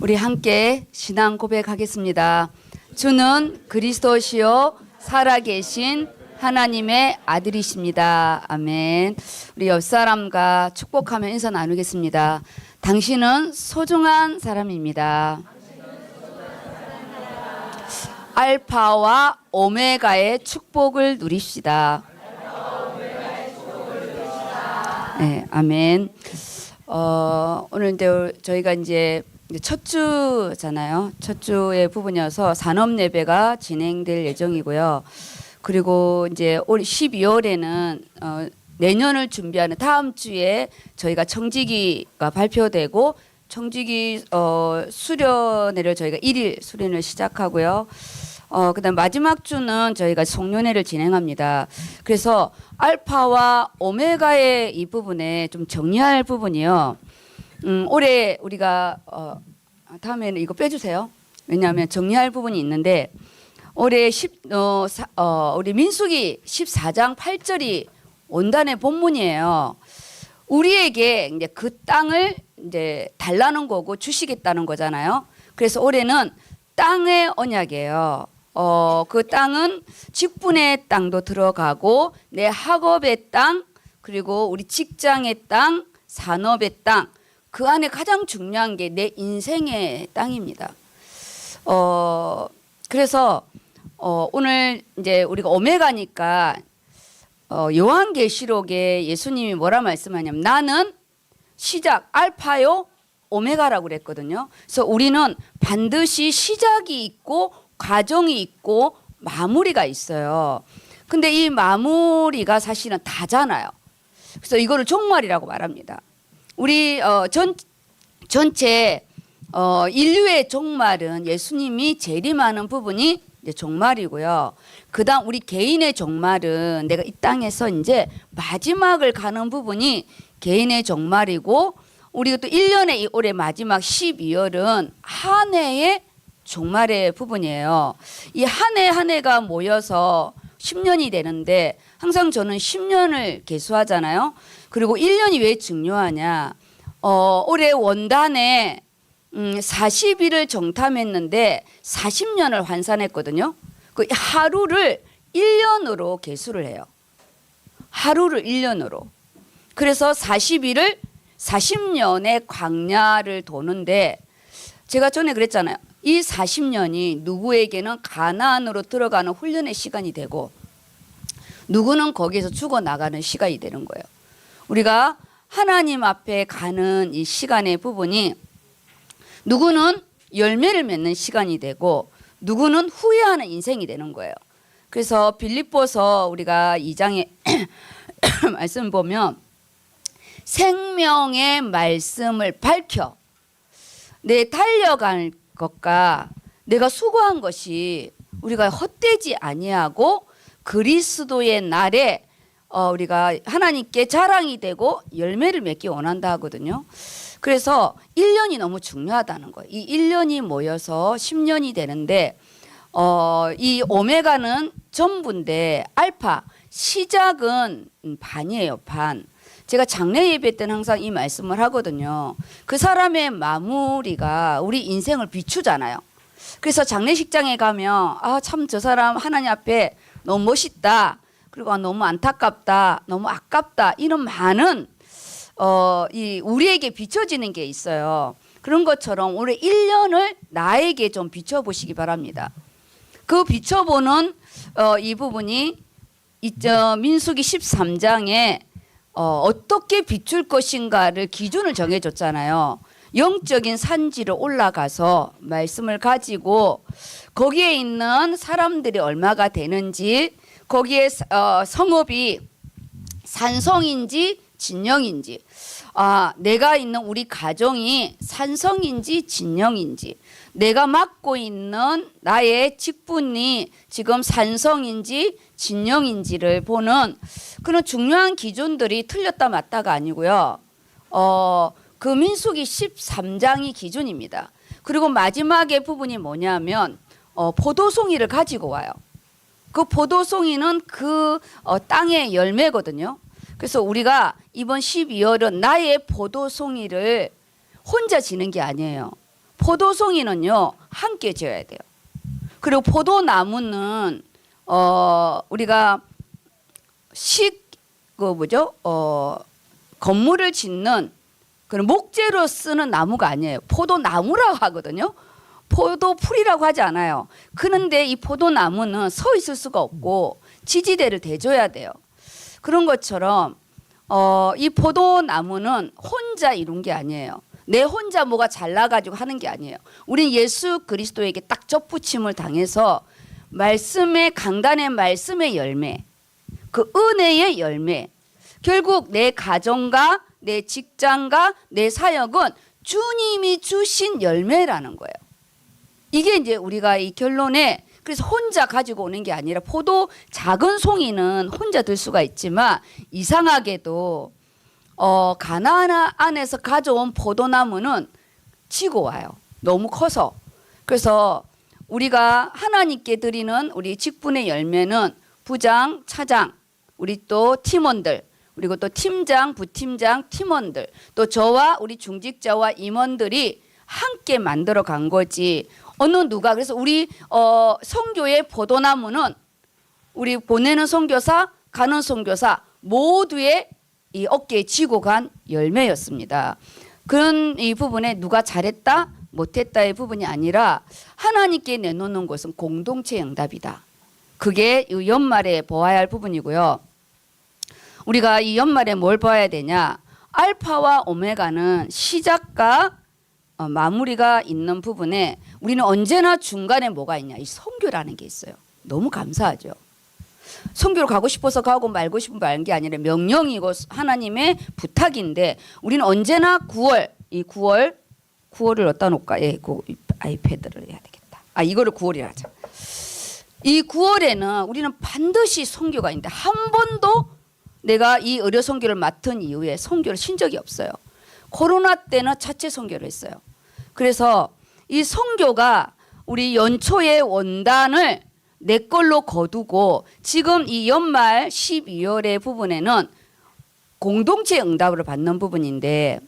우리 함께 신앙 고백하겠습니다. 주는 그리스도시요 살아계신 하나님의 아들이십니다. 아멘. 우리 옆 사람과 축복하며 인사 나누겠습니다. 당신은 소중한 사람입니다. 알파와 오메가의 축복을 누립시다. 네, 아멘. 오늘 저희가 이제 첫 주잖아요. 첫 주의 부분이어서 산업 예배가 진행될 예정이고요. 그리고 이제 올 12월에는 내년을 준비하는 다음 주에 저희가 청지기가 발표되고 청지기 수련회를 저희가 1일 수련을 시작하고요. 그다음 마지막 주는 저희가 송년회를 진행합니다. 그래서 알파와 오메가의 이 부분에 좀 정리할 부분이요. 올해 우리가 다음에는 이거 빼주세요. 왜냐하면 정리할 부분이 있는데 올해 우리 민수기 14장 8절이 원단의 본문이에요. 우리에게 이제 그 땅을 이제 달라는 거고 주시겠다는 거잖아요. 그래서 올해는 땅의 언약이에요. 그 땅은 직분의 땅도 들어가고 내 학업의 땅, 그리고 우리 직장의 땅, 산업의 땅, 그 안에 가장 중요한 게 내 인생의 땅입니다. 그래서 오늘 이제 우리가 오메가니까 요한계시록에 예수님이 뭐라 말씀하냐면 나는 시작 알파요 오메가라고 그랬거든요. 그래서 우리는 반드시 시작이 있고 과정이 있고 마무리가 있어요. 근데 이 마무리가 사실은 다잖아요. 그래서 이거를 종말이라고 말합니다. 우리 전체 인류의 종말은 예수님이 재림하는 부분이 이제 종말이고요. 그다음 우리 개인의 종말은 내가 이 땅에서 이제 마지막을 가는 부분이 개인의 종말이고 우리가 또 1년의 올해 마지막 12월은 한 해의 종말의 부분이에요. 이 한 해 한 해가 모여서 10년이 되는데 항상 저는 10년을 계수하잖아요. 그리고 1년이 왜 중요하냐. 올해 원단에 40일을 정탐했는데 40년을 환산했거든요. 그 하루를 1년으로 계수를 해요. 하루를 1년으로. 그래서 40일을 40년의 광야를 도는데 제가 전에 그랬잖아요. 이 40년이 누구에게는 가나안으로 들어가는 훈련의 시간이 되고 누구는 거기에서 죽어나가는 시간이 되는 거예요. 우리가 하나님 앞에 가는 이 시간의 부분이 누구는 열매를 맺는 시간이 되고 누구는 후회하는 인생이 되는 거예요. 그래서 빌립보서 우리가 2장에 말씀 보면 생명의 말씀을 밝혀 내 달려갈 것과 내가 수고한 것이 우리가 헛되지 아니하고 그리스도의 날에 우리가 하나님께 자랑이 되고 열매를 맺기 원한다 하거든요. 그래서 1년이 너무 중요하다는 거예요. 이 1년이 모여서 10년이 되는데 이 오메가는 전부인데 알파 시작은 반이에요. 반. 제가 장례 예배 때는 항상 이 말씀을 하거든요. 그 사람의 마무리가 우리 인생을 비추잖아요. 그래서 장례식장에 가면 참 저 사람 하나님 앞에 너무 멋있다. 그리고 너무 안타깝다. 너무 아깝다. 이런 많은 이 우리에게 비춰지는 게 있어요. 그런 것처럼 올해 1년을 나에게 좀 비춰보시기 바랍니다. 그 비춰보는 이 부분이 민수기 13장에 어떻게 비출 것인가를 기준을 정해줬잖아요. 영적인 산지를 올라가서 말씀을 가지고 거기에 있는 사람들이 얼마가 되는지 거기에 성읍이 산성인지 진영인지 내가 있는 우리 가정이 산성인지 진영인지 내가 맡고 있는 나의 직분이 지금 산성인지 진영인지를 보는 그런 중요한 기준들이 틀렸다 맞다가 아니고요. 그 민수기 13장이 기준입니다. 그리고 마지막의 부분이 뭐냐면 포도송이를 가지고 와요. 그 포도송이는 그 땅의 열매거든요. 그래서 우리가 이번 12월은 나의 포도송이를 혼자 지는 게 아니에요. 포도송이는요 함께 지어야 돼요. 그리고 포도나무는 우리가 건물을 짓는 그런 목재로 쓰는 나무가 아니에요. 포도나무라고 하거든요. 포도풀이라고 하지 않아요. 그런데 이 포도나무는 서 있을 수가 없고 지지대를 대줘야 돼요. 그런 것처럼 이 포도나무는 혼자 이룬 게 아니에요. 내 혼자 뭐가 잘나가지고 하는 게 아니에요. 우린 예수 그리스도에게 딱 접붙임을 당해서 말씀의 강단의 말씀의 열매, 그 은혜의 열매, 결국 내 가정과 내 직장과 내 사역은 주님이 주신 열매라는 거예요. 이게 이제 우리가 이 결론에, 그래서 혼자 가지고 오는 게 아니라 작은 송이는 혼자 들 수가 있지만 이상하게도 가나안 안에서 가져온 포도나무는 지고 와요. 너무 커서. 그래서 우리가 하나님께 드리는 우리 직분의 열매는 부장, 차장, 우리 또 팀원들, 그리고 또 팀장, 부팀장, 팀원들, 또 저와 우리 중직자와 임원들이 함께 만들어 간 거지. 어느 누가, 그래서 우리 선교의 포도나무는 우리 보내는 선교사, 가는 선교사 모두의 이 어깨에 지고 간 열매였습니다. 그런 이 부분에 누가 잘했다 못했다의 부분이 아니라 하나님께 내놓는 것은 공동체 응답이다. 그게 이 연말에 보아야 할 부분이고요. 우리가 이 연말에 뭘 봐야 되냐, 알파와 오메가는 시작과 마무리가 있는 부분에 우리는 언제나 중간에 뭐가 있냐, 이 선교라는 게 있어요. 너무 감사하죠. 선교를 가고 싶어서 가고 말고 싶으면 말는 게 아니라 명령이고 하나님의 부탁인데, 우리는 언제나 9월을 어디다 놓을까? 예, 그 아이패드를 해야 되겠다. 이거를 9월이라 하자. 이 9월에는 우리는 반드시 선교가 있는데, 한 번도 내가 이 의료 선교를 맡은 이후에 선교를 쉰 적이 없어요. 코로나 때는 자체 선교를 했어요. 그래서 이 선교가 우리 연초의 원단을 내 걸로 거두고, 지금 이 연말 12월의 부분에는 공동체 응답을 받는 부분인데,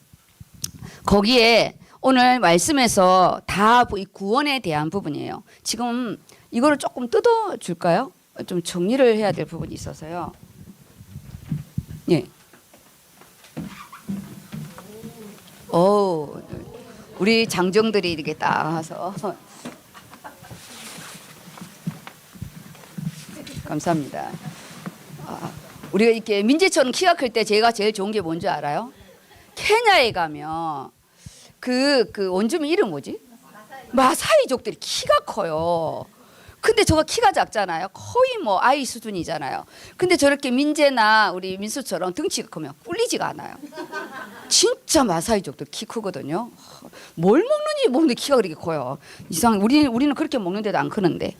거기에 오늘 말씀에서 다 이 구원에 대한 부분이에요. 지금 이거를 조금 뜯어 줄까요? 좀 정리를 해야 될 부분이 있어서요. 예. 우리 장정들이 이렇게 딱 와서 감사합니다. 우리가 이렇게 민재처럼 키가 클 때 제가 제일 좋은 게 뭔지 알아요? 케냐에 가면 그 원주민 이름 뭐지? 마사이족들이 키가 커요. 근데 저가 키가 작잖아요. 거의 뭐 아이 수준이잖아요. 근데 저렇게 민재나 우리 민수처럼 덩치가 크면 꿀리지가 않아요. 진짜 마사이족들 키 크거든요. 뭘 먹는지 모르는데 키가 그렇게 커요. 이상. 우리는 그렇게 먹는데도 안 크는데.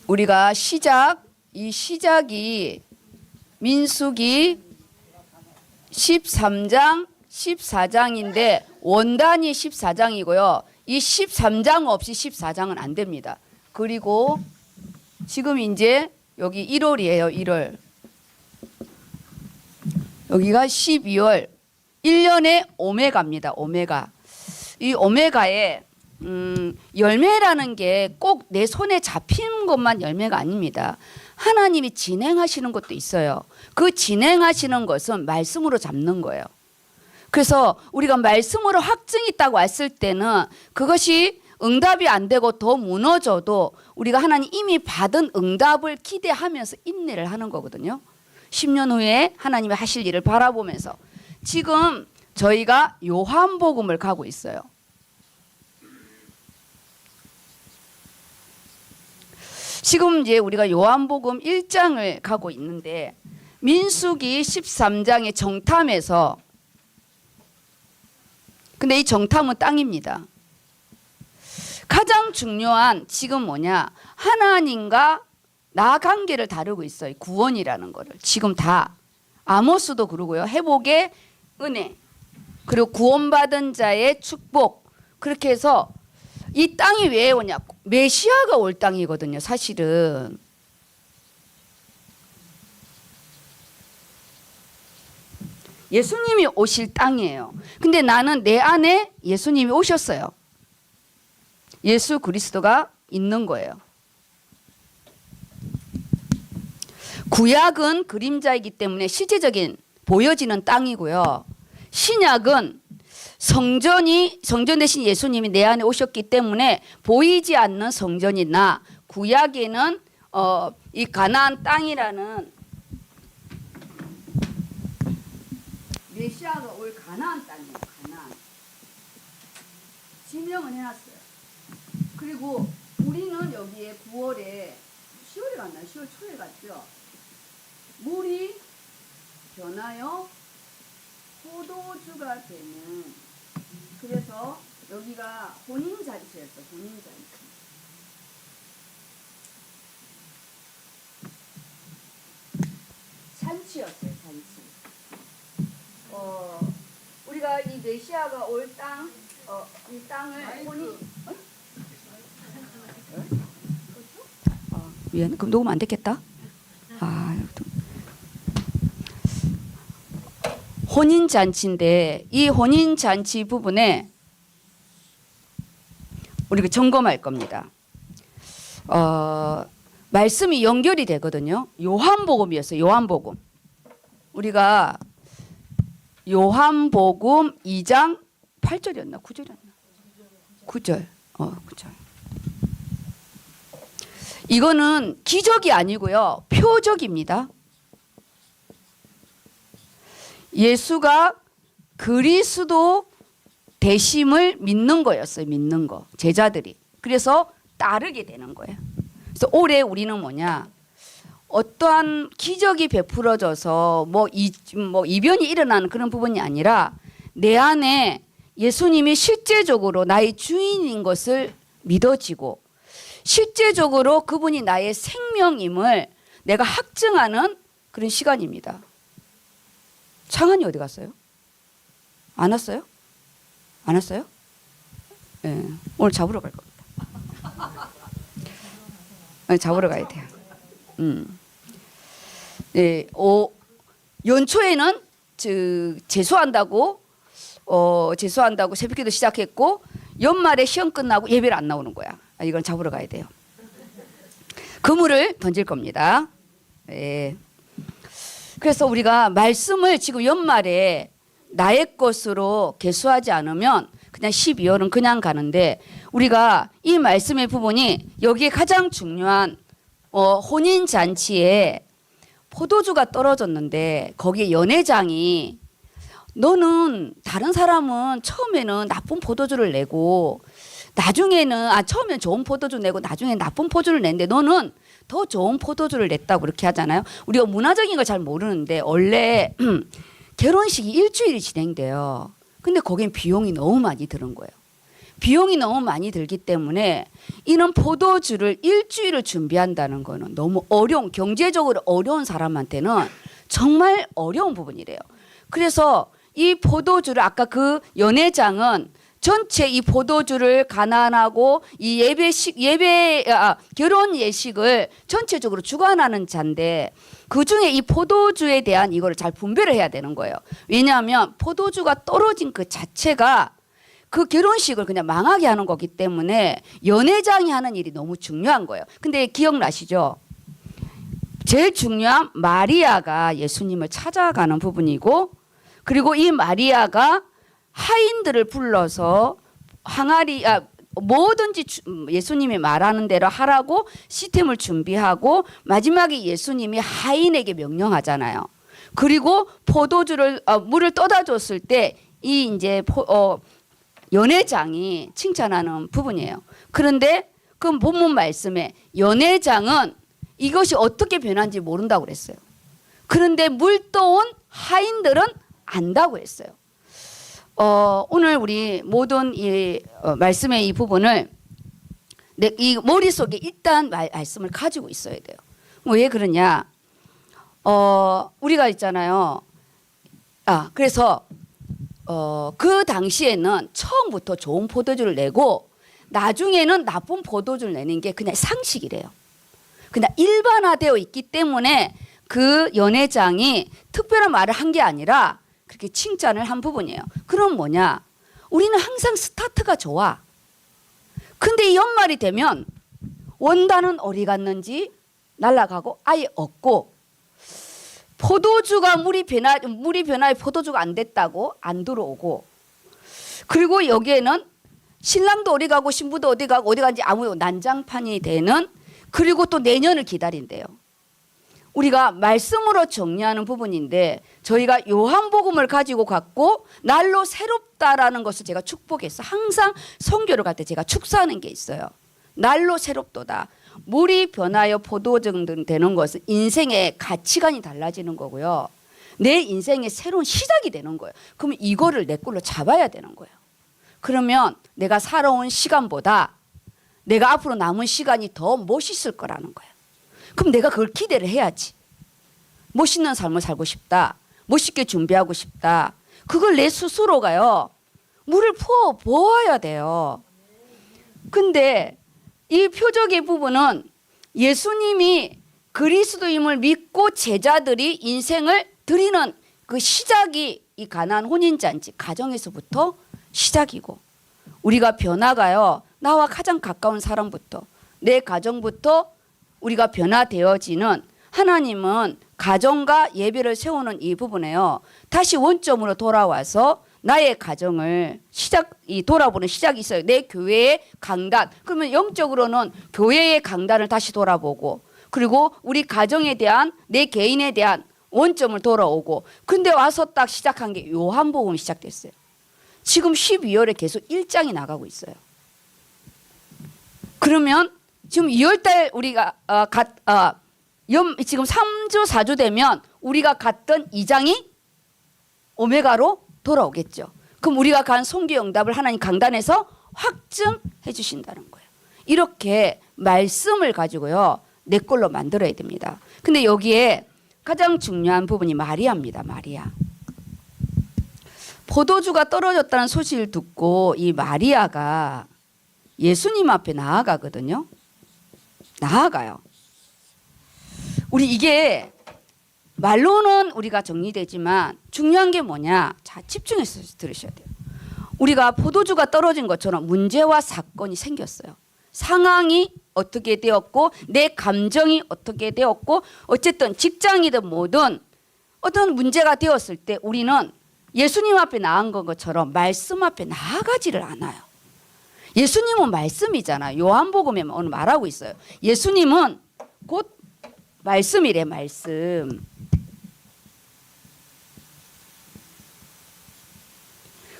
우리가 이 시작이 민수기 13장 14장인데 원단이 14장이고요. 이 13장 없이 14장은 안 됩니다. 그리고 지금 이제 여기 1월이에요. 1월. 여기가 12월. 1년의 오메가입니다. 오메가. 이 오메가에 열매라는 게 꼭 내 손에 잡힌 것만 열매가 아닙니다. 하나님이 진행하시는 것도 있어요. 그 진행하시는 것은 말씀으로 잡는 거예요. 그래서 우리가 말씀으로 확증이 있다고 왔을 때는 그것이 응답이 안 되고 더 무너져도 우리가 하나님 이미 받은 응답을 기대하면서 인내를 하는 거거든요. 10년 후에 하나님이 하실 일을 바라보면서 지금 저희가 요한복음을 가고 있어요. 지금 이제 우리가 요한복음 1장을 가고 있는데, 민수기 13장의 정탐에서, 근데 이 정탐은 땅입니다. 가장 중요한 지금 뭐냐, 하나님과 나 관계를 다루고 있어요. 구원이라는 거를 지금 다. 아모스도 그러고요. 회복의 은혜, 그리고 구원받은 자의 축복. 그렇게 해서 이 땅이 왜 오냐, 메시아가 올 땅이거든요. 사실은. 예수님이 오실 땅이에요. 근데 나는 내 안에 예수님이 오셨어요. 예수 그리스도가 있는 거예요. 구약은 그림자이기 때문에 실제적인 보여지는 땅이고요. 신약은 성전 대신 예수님이 내 안에 오셨기 때문에 보이지 않는 성전이나 구약에는 이 가나안 땅이라는 메시아가 올 가나안 땅이에요. 가나안. 지명을 해놨어요. 그리고 우리는 여기에 9월에 10월에 갔나요? 10월 초에 갔죠. 물이 변하여 포도주가 되는, 그래서 여기가 혼인잔치였어. 혼인잔치. 잔치였어요. 잔치. 우리가 이 메시아가 올 땅, 이 땅을 혼인. 미안. 그럼 녹음 안 됐겠다. 혼인잔치인데 이 혼인잔치 부분에 우리가 점검할 겁니다. 말씀이 연결이 되거든요. 요한복음이었어요. 요한복음. 우리가 요한복음 2장 8절이었나? 9절이었나? 9절. 9절. 이거는 기적이 아니고요. 표적입니다. 예수가 그리스도 되심을 믿는 거였어요. 믿는 거. 제자들이. 그래서 따르게 되는 거예요. 그래서 올해 우리는 뭐냐? 어떠한 기적이 베풀어져서 이변이 일어나는 그런 부분이 아니라 내 안에 예수님이 실제적으로 나의 주인인 것을 믿어지고 실제적으로 그분이 나의 생명임을 내가 확증하는 그런 시간입니다. 창한이 어디 갔어요? 안 왔어요? 안 왔어요? 네, 오늘 잡으러 갈 겁니다. 잡으러 가야 돼요. 네, 연초에는 재수한다고 새벽기도 시작했고 연말에 시험 끝나고 예배를 안 나오는 거야. 이건 잡으러 가야 돼요. 그물을 던질 겁니다. 네. 그래서 우리가 말씀을 지금 연말에 나의 것으로 계수하지 않으면 그냥 12월은 그냥 가는데 우리가 이 말씀의 부분이 여기에 가장 중요한 혼인잔치에 포도주가 떨어졌는데 거기에 연회장이 너는 다른 사람은 처음에는 나쁜 포도주를 내고 나중에는 처음엔 좋은 포도주 내고 나중에 나쁜 포도주를 냈는데 너는 더 좋은 포도주를 냈다고 그렇게 하잖아요. 우리가 문화적인 걸 잘 모르는데 원래 결혼식이 일주일이 진행돼요. 근데 거긴 비용이 너무 많이 드는 거예요. 비용이 너무 많이 들기 때문에 이런 포도주를 일주일을 준비한다는 거는 너무 경제적으로 어려운 사람한테는 정말 어려운 부분이래요. 그래서 이 포도주를 아까 그 연회장은 전체 이 포도주를 가난하고 이 결혼 예식을 전체적으로 주관하는 자인데 그 중에 이 포도주에 대한 이거를 잘 분별을 해야 되는 거예요. 왜냐하면 포도주가 떨어진 그 자체가 그 결혼식을 그냥 망하게 하는 거기 때문에 연회장이 하는 일이 너무 중요한 거예요. 근데 기억나시죠? 제일 중요한 마리아가 예수님을 찾아가는 부분이고 그리고 이 마리아가 하인들을 불러서 뭐든지 예수님이 말하는 대로 하라고 시스템을 준비하고 마지막에 예수님이 하인에게 명령하잖아요. 그리고 물을 떠다 줬을 때 이 이제 연회장이 칭찬하는 부분이에요. 그런데 그 본문 말씀에 연회장은 이것이 어떻게 변한지 모른다고 그랬어요. 그런데 물 떠온 하인들은 안다고 했어요. 오늘 우리 모든 이 말씀의 이 부분을 이 머릿속에 일단 말씀을 가지고 있어야 돼요. 왜 그러냐? 우리가 있잖아요. 그래서 그 당시에는 처음부터 좋은 포도주를 내고 나중에는 나쁜 포도주를 내는 게 그냥 상식이래요. 그냥 일반화되어 있기 때문에 그 연회장이 특별한 말을 한 게 아니라 그렇게 칭찬을 한 부분이에요. 그럼 뭐냐? 우리는 항상 스타트가 좋아. 근데 이 연말이 되면 원단은 어디 갔는지 날아가고 아예 없고, 포도주가 물이 변화에 포도주가 안 됐다고 안 들어오고, 그리고 여기에는 신랑도 어디 가고 신부도 어디 가고 어디 간지 아무 난장판이 되는, 그리고 또 내년을 기다린대요. 우리가 말씀으로 정리하는 부분인데, 저희가 요한복음을 가지고 갔고 날로 새롭다라는 것을 제가 축복해서 항상 선교를 갈 때 제가 축사하는 게 있어요. 날로 새롭도다. 물이 변하여 포도주 되는 것은 인생의 가치관이 달라지는 거고요. 내 인생의 새로운 시작이 되는 거예요. 그러면 이거를 내 걸로 잡아야 되는 거예요. 그러면 내가 살아온 시간보다 내가 앞으로 남은 시간이 더 멋있을 거라는 거예요. 그럼 내가 그걸 기대를 해야지. 멋있는 삶을 살고 싶다. 멋있게 준비하고 싶다. 그걸 내 스스로가요. 물을 부어야 돼요. 근데 이 표적의 부분은 예수님이 그리스도임을 믿고 제자들이 인생을 드리는 그 시작이 이 가나안 혼인잔치 가정에서부터 시작이고, 우리가 변화가요. 나와 가장 가까운 사람부터, 내 가정부터 우리가 변화되어지는, 하나님은 가정과 예배를 세우는 이 부분에요. 다시 원점으로 돌아와서 나의 가정을 돌아보는 시작이 있어요. 내 교회의 강단. 그러면 영적으로는 교회의 강단을 다시 돌아보고, 그리고 우리 가정에 대한, 내 개인에 대한 원점을 돌아오고, 근데 와서 딱 시작한 게 요한복음이 시작됐어요. 지금 12월에 계속 1장이 나가고 있어요. 그러면 지금 2월달 우리가 지금 3주 4주 되면 우리가 갔던 2장이 오메가로 돌아오겠죠. 그럼 우리가 간 선교 응답을 하나님 강단에서 확증해 주신다는 거예요. 이렇게 말씀을 가지고요, 내 걸로 만들어야 됩니다. 근데 여기에 가장 중요한 부분이 마리아입니다. 마리아. 포도주가 떨어졌다는 소식을 듣고 이 마리아가 예수님 앞에 나아가거든요. 나아가요. 우리 이게 말로는 우리가 정리되지만 중요한 게 뭐냐? 자, 집중해서 들으셔야 돼요. 우리가 포도주가 떨어진 것처럼 문제와 사건이 생겼어요. 상황이 어떻게 되었고 내 감정이 어떻게 되었고, 어쨌든 직장이든 뭐든 어떤 문제가 되었을 때 우리는 예수님 앞에 나아간 것처럼 말씀 앞에 나아가지를 않아요. 예수님은 말씀이잖아요. 요한복음에 오늘 말하고 있어요. 예수님은 곧 말씀이래. 말씀.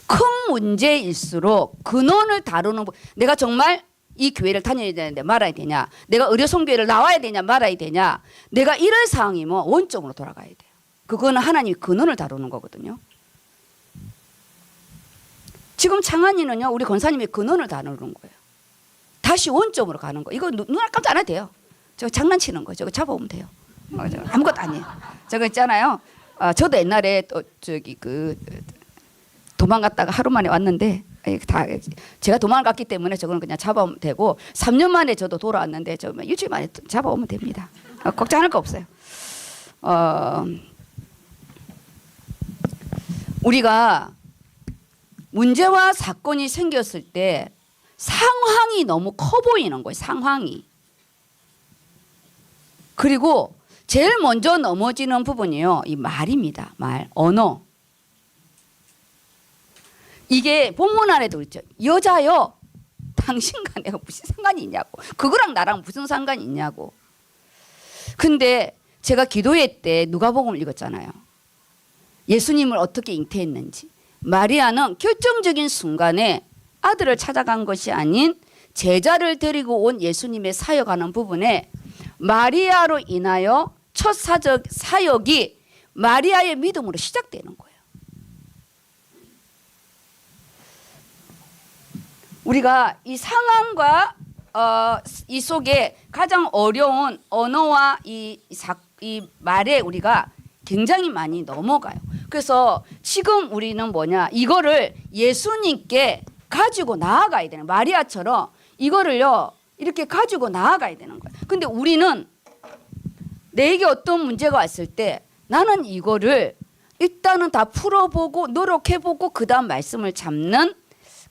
큰 문제일수록 근원을 다루는, 내가 정말 이 교회를 다녀야 되는데 말아야 되냐, 내가 의료선교회를 나와야 되냐 말아야 되냐, 내가 이럴 상황이면 원점으로 돌아가야 돼요. 그거는 하나님이 근원을 다루는 거거든요. 지금 창한이는요, 우리 권사님이 근원을 다루는 거예요. 다시 원점으로 가는 거. 이거 눈 깜짝 안 해도 돼요. 저거 장난치는 거. 저거 잡아오면 돼요. 아무것도 아니에요. 저거 있잖아요. 저도 옛날에 또 도망갔다가 하루 만에 왔는데, 다 제가 도망갔기 때문에 저거는 그냥 잡아오면 되고, 3년 만에 저도 돌아왔는데 저 일주일 만에 잡아오면 됩니다. 걱정할 거 없어요. 우리가 문제와 사건이 생겼을 때 상황이 너무 커 보이는 거예요. 상황이. 그리고 제일 먼저 넘어지는 부분이요, 이 말입니다. 말, 언어. 이게 본문 안에도 있죠. 여자요, 당신과 내가 무슨 상관이 있냐고. 그거랑 나랑 무슨 상관이 있냐고. 근데 제가 기도회 때 누가복음을 읽었잖아요. 예수님을 어떻게 잉태했는지. 마리아는 결정적인 순간에 아들을 찾아간 것이 아닌 제자를 데리고 온 예수님의 사역하는 부분에 마리아로 인하여 첫 사역이 마리아의 믿음으로 시작되는 거예요. 우리가 이 상황과 이 속에 가장 어려운 언어와 이 말에 우리가 굉장히 많이 넘어가요. 그래서 지금 우리는 뭐냐, 이거를 예수님께 가지고 나아가야 되는, 마리아처럼 이거를요 이렇게 가지고 나아가야 되는 거예요. 근데 우리는 내게 어떤 문제가 왔을 때 나는 이거를 일단은 다 풀어보고 노력해보고 그 다음 말씀을 잡는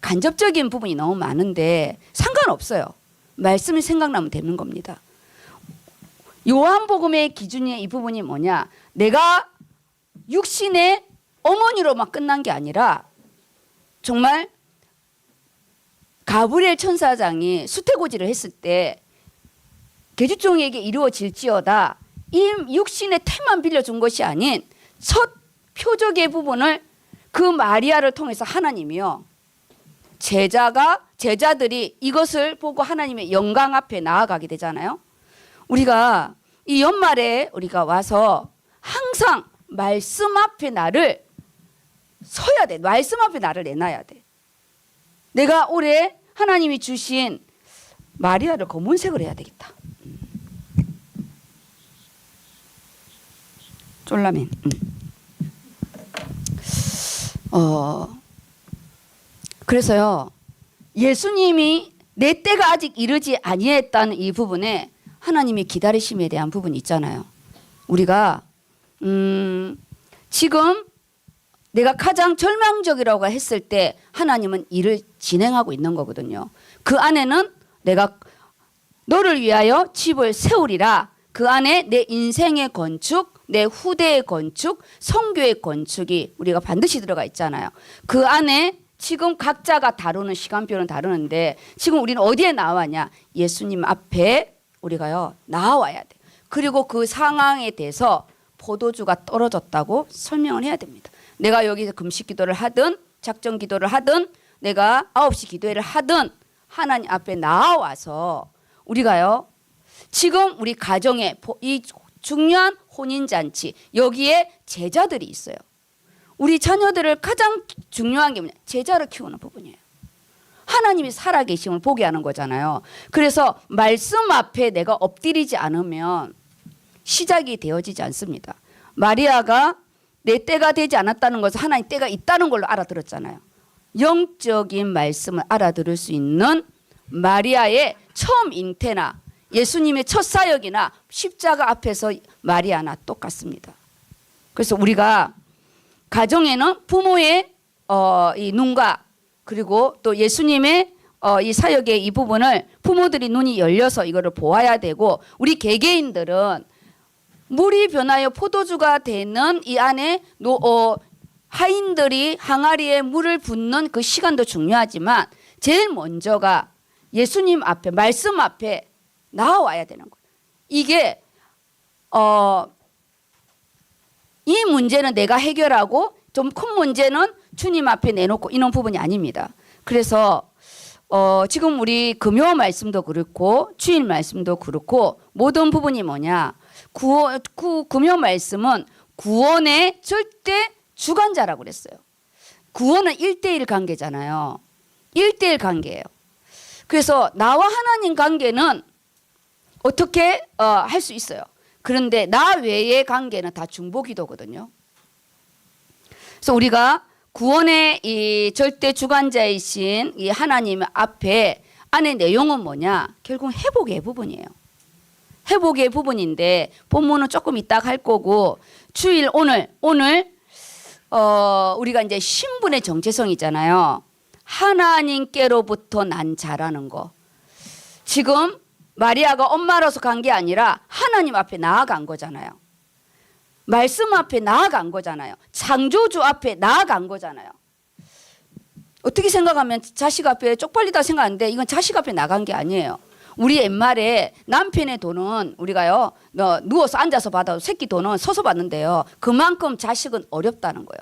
간접적인 부분이 너무 많은데 상관없어요. 말씀이 생각나면 되는 겁니다. 요한복음의 기준이 이 부분이 뭐냐? 내가 육신의 어머니로만 끝난 게 아니라 정말 가브리엘 천사장이 수태고지를 했을 때 계집종에게 이루어질지어다 이 육신의 태만 빌려준 것이 아닌 첫 표적의 부분을 그 마리아를 통해서 하나님이요 제자들이 이것을 보고 하나님의 영광 앞에 나아가게 되잖아요. 우리가 이 연말에 우리가 와서 항상 말씀 앞에 나를 서야 돼. 말씀 앞에 나를 내놔야 돼. 내가 올해 하나님이 주신 마리아를 검은색으로 해야 되겠다. 쫄라맨. 그래서요. 예수님이 내 때가 아직 이르지 아니했다는 이 부분에 하나님이 기다리심에 대한 부분이 있잖아요. 우리가 지금 내가 가장 절망적이라고 했을 때 하나님은 일을 진행하고 있는 거거든요. 그 안에는 내가 너를 위하여 집을 세우리라. 그 안에 내 인생의 건축, 내 후대의 건축, 성교의 건축이 우리가 반드시 들어가 있잖아요. 그 안에 지금 각자가 다루는 시간표는 다루는데 지금 우리는 어디에 나와냐? 예수님 앞에 우리가요 나와야 돼. 그리고 그 상황에 대해서 포도주가 떨어졌다고 설명을 해야 됩니다. 내가 여기서 금식 기도를 하든 작정 기도를 하든 내가 9시 기도회를 하든 하나님 앞에 나와서 우리가요 지금 우리 가정에 이 중요한 혼인잔치 여기에 제자들이 있어요. 우리 자녀들을 가장 중요한 게 뭐냐? 제자를 키우는 부분이에요. 하나님이 살아계심을 보게 하는 거잖아요. 그래서 말씀 앞에 내가 엎드리지 않으면 시작이 되어지지 않습니다. 마리아가 내 때가 되지 않았다는 것은 하나님 때가 있다는 걸로 알아들었잖아요. 영적인 말씀을 알아들을 수 있는 마리아의 처음 잉태나 예수님의 첫 사역이나 십자가 앞에서 마리아나 똑같습니다. 그래서 우리가 가정에는 부모의 이 눈과 그리고 또 예수님의 이 사역의 이 부분을 부모들이 눈이 열려서 이거를 보아야 되고 우리 개개인들은 물이 변하여 포도주가 되는 이 안에 하인들이 항아리에 물을 붓는 그 시간도 중요하지만 제일 먼저가 예수님 앞에 말씀 앞에 나와야 되는 거예요. 이게 이 문제는 내가 해결하고 좀 큰 문제는 주님 앞에 내놓고 이런 부분이 아닙니다. 그래서 지금 우리 금요 말씀도 그렇고 주일 말씀도 그렇고 모든 부분이 뭐냐? 금요 말씀은 구원의 절대 주관자라고 그랬어요. 구원은 1대1 관계잖아요. 1대1 관계예요. 그래서 나와 하나님 관계는 어떻게 할 수 있어요. 그런데 나 외의 관계는 다 중보기도거든요. 그래서 우리가 구원의 이 절대 주관자이신 이 하나님 앞에 안의 내용은 뭐냐? 결국 회복의 부분이에요. 회복의 부분인데 본문은 조금 이따 할 거고 주일 오늘 우리가 이제 신분의 정체성이잖아요. 하나님께로부터 난 자라는 거. 지금 마리아가 엄마로서 간 게 아니라 하나님 앞에 나아간 거잖아요. 말씀 앞에 나아간 거잖아요. 창조주 앞에 나아간 거잖아요. 어떻게 생각하면 자식 앞에 쪽팔리다 생각하는데 이건 자식 앞에 나간 게 아니에요. 우리 옛말에 남편의 돈은 우리가요 누워서 앉아서 받아도 새끼 돈은 서서 받는데요. 그만큼 자식은 어렵다는 거예요.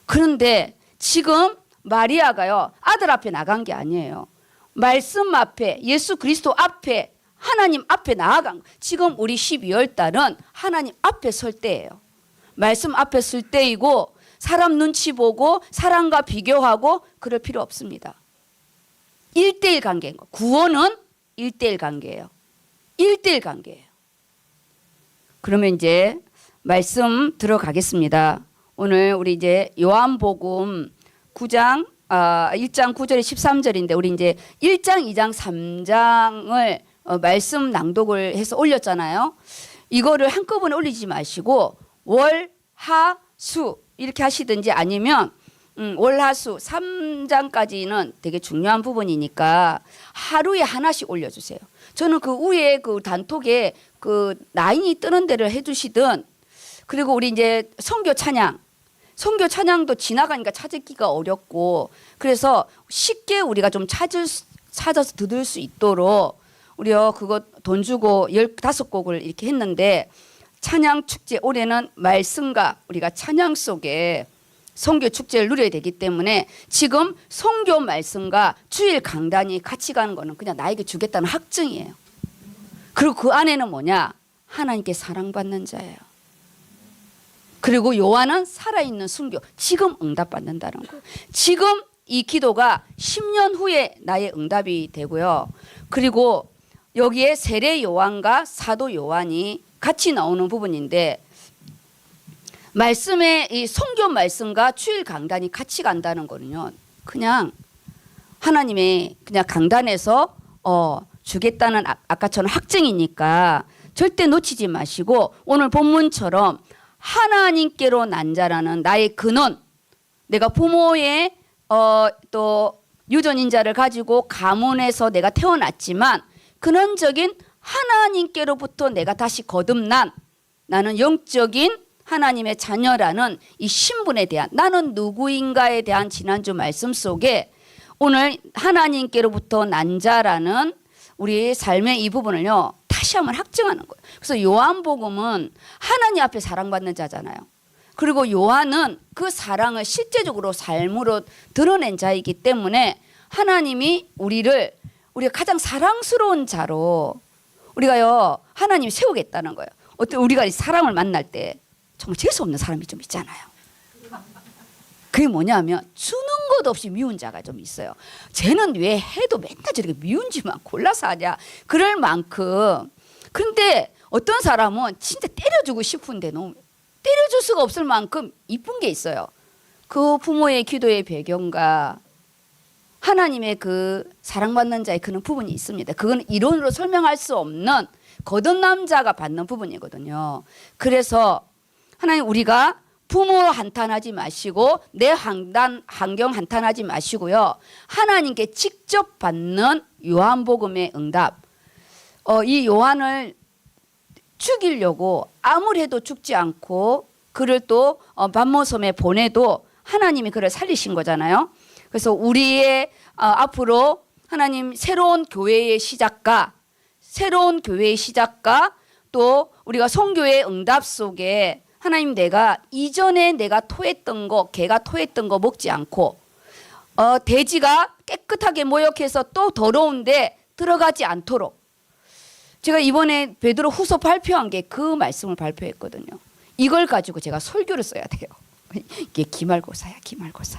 그런데 지금 마리아가요 아들 앞에 나간 게 아니에요. 말씀 앞에 예수 그리스도 앞에 하나님 앞에 나아간 거. 지금 우리 12월 달은 하나님 앞에 설 때예요. 말씀 앞에 설 때이고 사람 눈치 보고 사람과 비교하고 그럴 필요 없습니다. 1대1 관계인 거. 구원은 1대1 관계예요. 1대1 관계예요. 그러면 이제 말씀 들어가겠습니다. 오늘 우리 이제 요한복음 9장 1장 9절에 13절인데 우리 이제 1장, 2장, 3장을 말씀 낭독을 해서 올렸잖아요. 이거를 한꺼번에 올리지 마시고 월, 하, 수 이렇게 하시든지 아니면 월화수 3장까지는 되게 중요한 부분이니까 하루에 하나씩 올려주세요. 저는 그 위에 그 단톡에 그 라인이 뜨는 데를 해주시든, 그리고 우리 이제 선교 찬양도 지나가니까 찾기가 어렵고, 그래서 쉽게 우리가 좀 찾아서 들을 수 있도록 우리요 그거 돈 주고 15곡을 이렇게 했는데, 찬양 축제 올해는 말씀과 우리가 찬양 속에 선교 축제를 누려야 되기 때문에 지금 선교 말씀과 주일 강단이 같이 가는 거는 그냥 나에게 주겠다는 확증이에요. 그리고 그 안에는 뭐냐? 하나님께 사랑받는 자예요. 그리고 요한은 살아있는 순교, 지금 응답받는다는 거예요. 지금 이 기도가 10년 후에 나의 응답이 되고요. 그리고 여기에 세례 요한과 사도 요한이 같이 나오는 부분인데, 말씀의 이 선교 말씀과 주일 강단이 같이 간다는 거는요, 그냥 하나님의 그냥 강단에서 주겠다는 아까처럼 확증이니까 절대 놓치지 마시고, 오늘 본문처럼 하나님께로 난 자라는 나의 근원, 내가 부모의 또 유전인자를 가지고 가문에서 내가 태어났지만 근원적인 하나님께로부터 내가 다시 거듭난, 나는 영적인 하나님의 자녀라는 이 신분에 대한, 나는 누구인가에 대한 지난주 말씀 속에 오늘 하나님께로부터 난 자라는 우리의 삶의 이 부분을요 다시 한번 확증하는 거예요. 그래서 요한복음은 하나님 앞에 사랑받는 자잖아요. 그리고 요한은 그 사랑을 실제적으로 삶으로 드러낸 자이기 때문에 하나님이 우리가 가장 사랑스러운 자로 우리가요 하나님이 세우겠다는 거예요. 어때, 우리가 사람을 만날 때 정말 재수 없는 사람이 좀 있잖아요. 그게 뭐냐면 주는 것 없이 미운 자가 좀 있어요. 쟤는 왜 해도 맨날 저렇게 미운지만 골라서 하냐, 그럴 만큼. 그런데 어떤 사람은 진짜 때려주고 싶은데 너무 때려줄 수가 없을 만큼 이쁜 게 있어요. 그 부모의 기도의 배경과 하나님의 그 사랑받는 자의 그런 부분이 있습니다. 그건 이론으로 설명할 수 없는 거듭난 자가 받는 부분이거든요. 그래서 하나님, 우리가 부모 한탄하지 마시고 내 환경 한탄하지 마시고요, 하나님께 직접 받는 요한복음의 응답, 이 요한을 죽이려고 아무래도 죽지 않고 그를 또 반모섬에 보내도 하나님이 그를 살리신 거잖아요. 그래서 우리의 앞으로 하나님 새로운 교회의 시작과 또 우리가 선교의 응답 속에 하나님, 내가 이전에 내가 토했던 거, 개가 토했던 거 먹지 않고 돼지가 깨끗하게 모욕해서 또 더러운데 들어가지 않도록, 제가 이번에 베드로 후서 발표한 게 그 말씀을 발표했거든요. 이걸 가지고 제가 설교를 써야 돼요. 이게 기말고사야, 기말고사.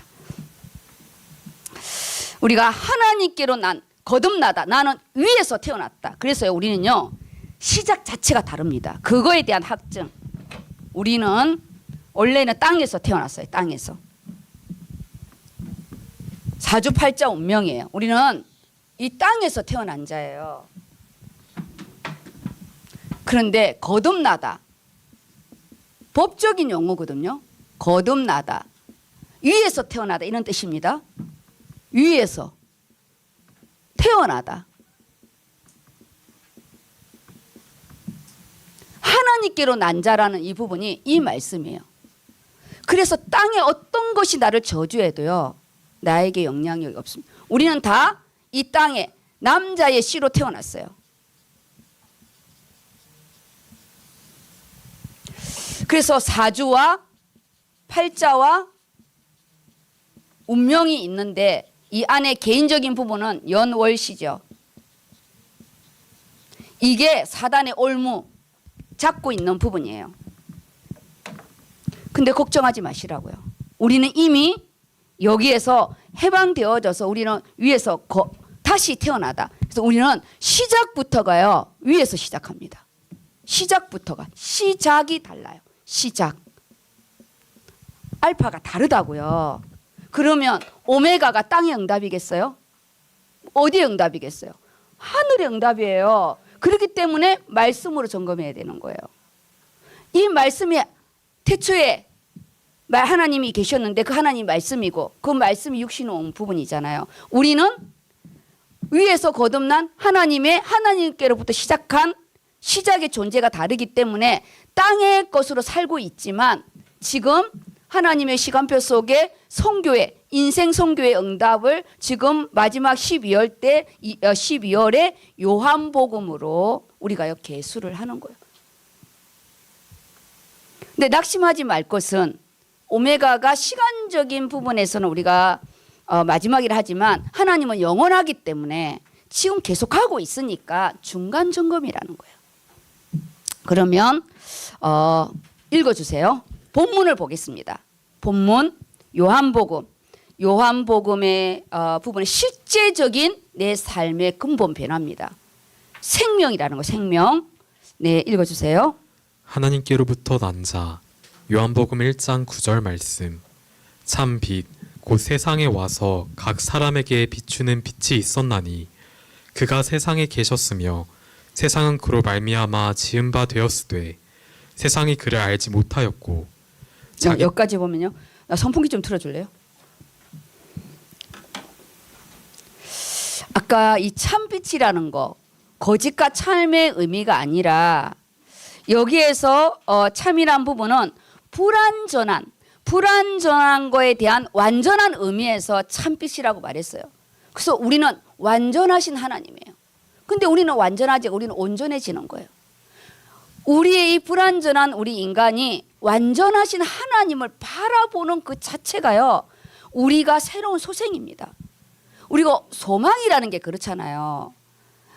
우리가 하나님께로 거듭나다, 나는 위에서 태어났다. 그래서요 우리는요 시작 자체가 다릅니다. 그거에 대한 확증. 우리는 원래는 땅에서 태어났어요. 땅에서. 사주팔자 운명이에요. 우리는 이 땅에서 태어난 자예요. 그런데 거듭나다, 법적인 용어거든요. 거듭나다, 위에서 태어나다 이런 뜻입니다. 위에서 태어나다, 하나님께로 난 자라는 이 부분이 이 말씀이에요. 그래서 땅에 어떤 것이 나를 저주해도요 나에게 영향력이 없습니다. 우리는 다 이 땅에 남자의 씨로 태어났어요. 그래서 사주와 팔자와 운명이 있는데 이 안에 개인적인 부분은 연월시죠. 이게 사단의 올무 잡고 있는 부분이에요. 근데 걱정하지 마시라고요. 우리는 이미 여기에서 해방되어져서 우리는 위에서 다시 태어나다. 그래서 우리는 시작부터가요 위에서 시작합니다. 시작부터가, 시작이 달라요. 시작. 알파가 다르다고요. 그러면 오메가가 땅의 응답이겠어요? 어디의 응답이겠어요? 하늘의 응답이에요. 그렇기 때문에 말씀으로 점검해야 되는 거예요. 이 말씀이 태초에 하나님이 계셨는데 그 하나님 말씀이고 그 말씀이 육신에 온 부분이잖아요. 우리는 위에서 거듭난 하나님께로부터 시작한 시작의 존재가 다르기 때문에 땅의 것으로 살고 있지만 지금 하나님의 시간표 속에 성교회, 인생 성교의 응답을 지금 마지막 12월에 요한복음으로 우리가 계수를 하는 거예요. 근데 낙심하지 말 것은 오메가가 시간적인 부분에서는 우리가 마지막이라 하지만 하나님은 영원하기 때문에 지금 계속하고 있으니까 중간 점검이라는 거예요. 그러면 읽어주세요. 본문을 보겠습니다. 본문 요한복음의 부분은 실제적인 내 삶의 근본 변화입니다. 생명이라는 거, 생명. 네, 읽어주세요. 하나님께로부터 난 자 요한복음 1장 9절 말씀. 참 빛 곧 세상에 와서 각 사람에게 비추는 빛이 있었나니 그가 세상에 계셨으며 세상은 그로 말미암아 지은 바 되었으되 세상이 그를 알지 못하였고. 여기까지 보면요. 나 선풍기 좀 틀어줄래요? 아까 이 참빛이라는 거 거짓과 참의 의미가 아니라 여기에서 참이란 부분은 불완전한 거에 대한 완전한 의미에서 참빛이라고 말했어요. 그래서 우리는 완전하신 하나님이에요. 근데 우리는 완전하지, 우리는 온전해지는 거예요. 우리의 이 불완전한 우리 인간이 완전하신 하나님을 바라보는 그 자체가요, 우리가 새로운 소생입니다. 우리가 소망이라는 게 그렇잖아요.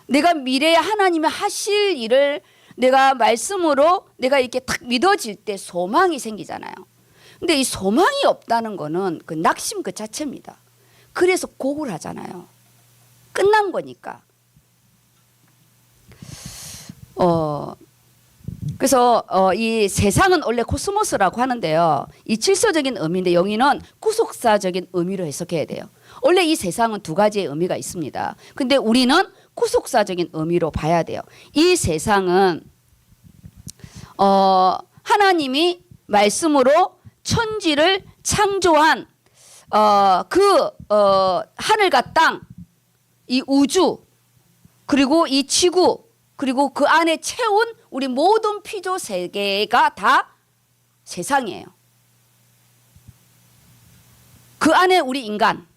내가 미래에 하나님이 하실 일을 내가 말씀으로 내가 이렇게 딱 믿어질 때 소망이 생기잖아요. 근데 이 소망이 없다는 거는 그 낙심 그 자체입니다. 그래서 곡을 하잖아요. 끝난 거니까. 그래서 이 세상은 원래 코스모스라고 하는데요. 이 질서적인 의미인데 여기는 구속사적인 의미로 해석해야 돼요. 원래 이 세상은 두 가지의 의미가 있습니다. 근데 우리는 구속사적인 의미로 봐야 돼요. 이 세상은 하나님이 말씀으로 천지를 창조한 하늘과 땅, 이 우주, 그리고 이 지구, 그리고 그 안에 채운 우리 모든 피조 세계가 다 세상이에요. 그 안에 우리 인간,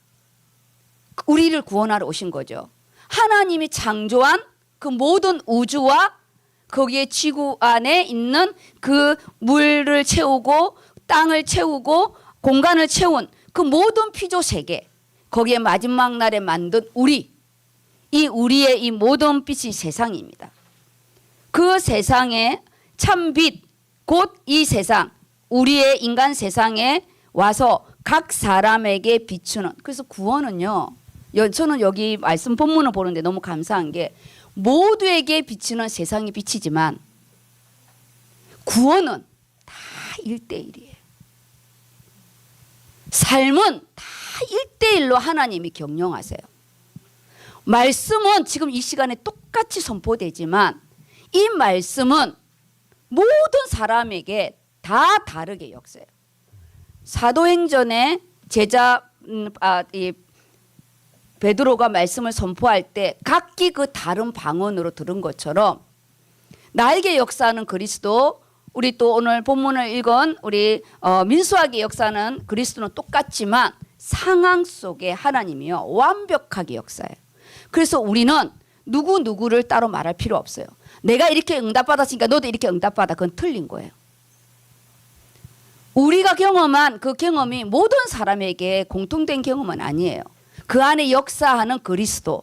우리를 구원하러 오신 거죠. 하나님이 창조한 그 모든 우주와 거기에 지구 안에 있는 그 물을 채우고 땅을 채우고 공간을 채운 그 모든 피조 세계, 거기에 마지막 날에 만든 이 우리의 이 모든 빛이 세상입니다. 그 세상에 참빛 곧 이 세상, 우리의 인간 세상에 와서 각 사람에게 비추는, 그래서 구원은요, 저는 여기 말씀 본문을 보는데 너무 감사한 게 모두에게 비추는 세상이 빛이지만 구원은 다 1대1이에요. 삶은 다 1대1로 하나님이 경영하세요. 말씀은 지금 이 시간에 똑같이 선포되지만 이 말씀은 모든 사람에게 다 다르게 역사해요. 사도행전에 베드로가 말씀을 선포할 때 각기 그 다른 방언으로 들은 것처럼 나에게 역사하는 그리스도, 우리 또 오늘 본문을 읽은 우리 민수학의 역사는 그리스도는 똑같지만 상황 속에 하나님이요 완벽하게 역사해요. 그래서 우리는 누구를 따로 말할 필요 없어요. 내가 이렇게 응답받았으니까 너도 이렇게 응답받아. 그건 틀린 거예요. 우리가 경험한 그 경험이 모든 사람에게 공통된 경험은 아니에요. 그 안에 역사하는 그리스도,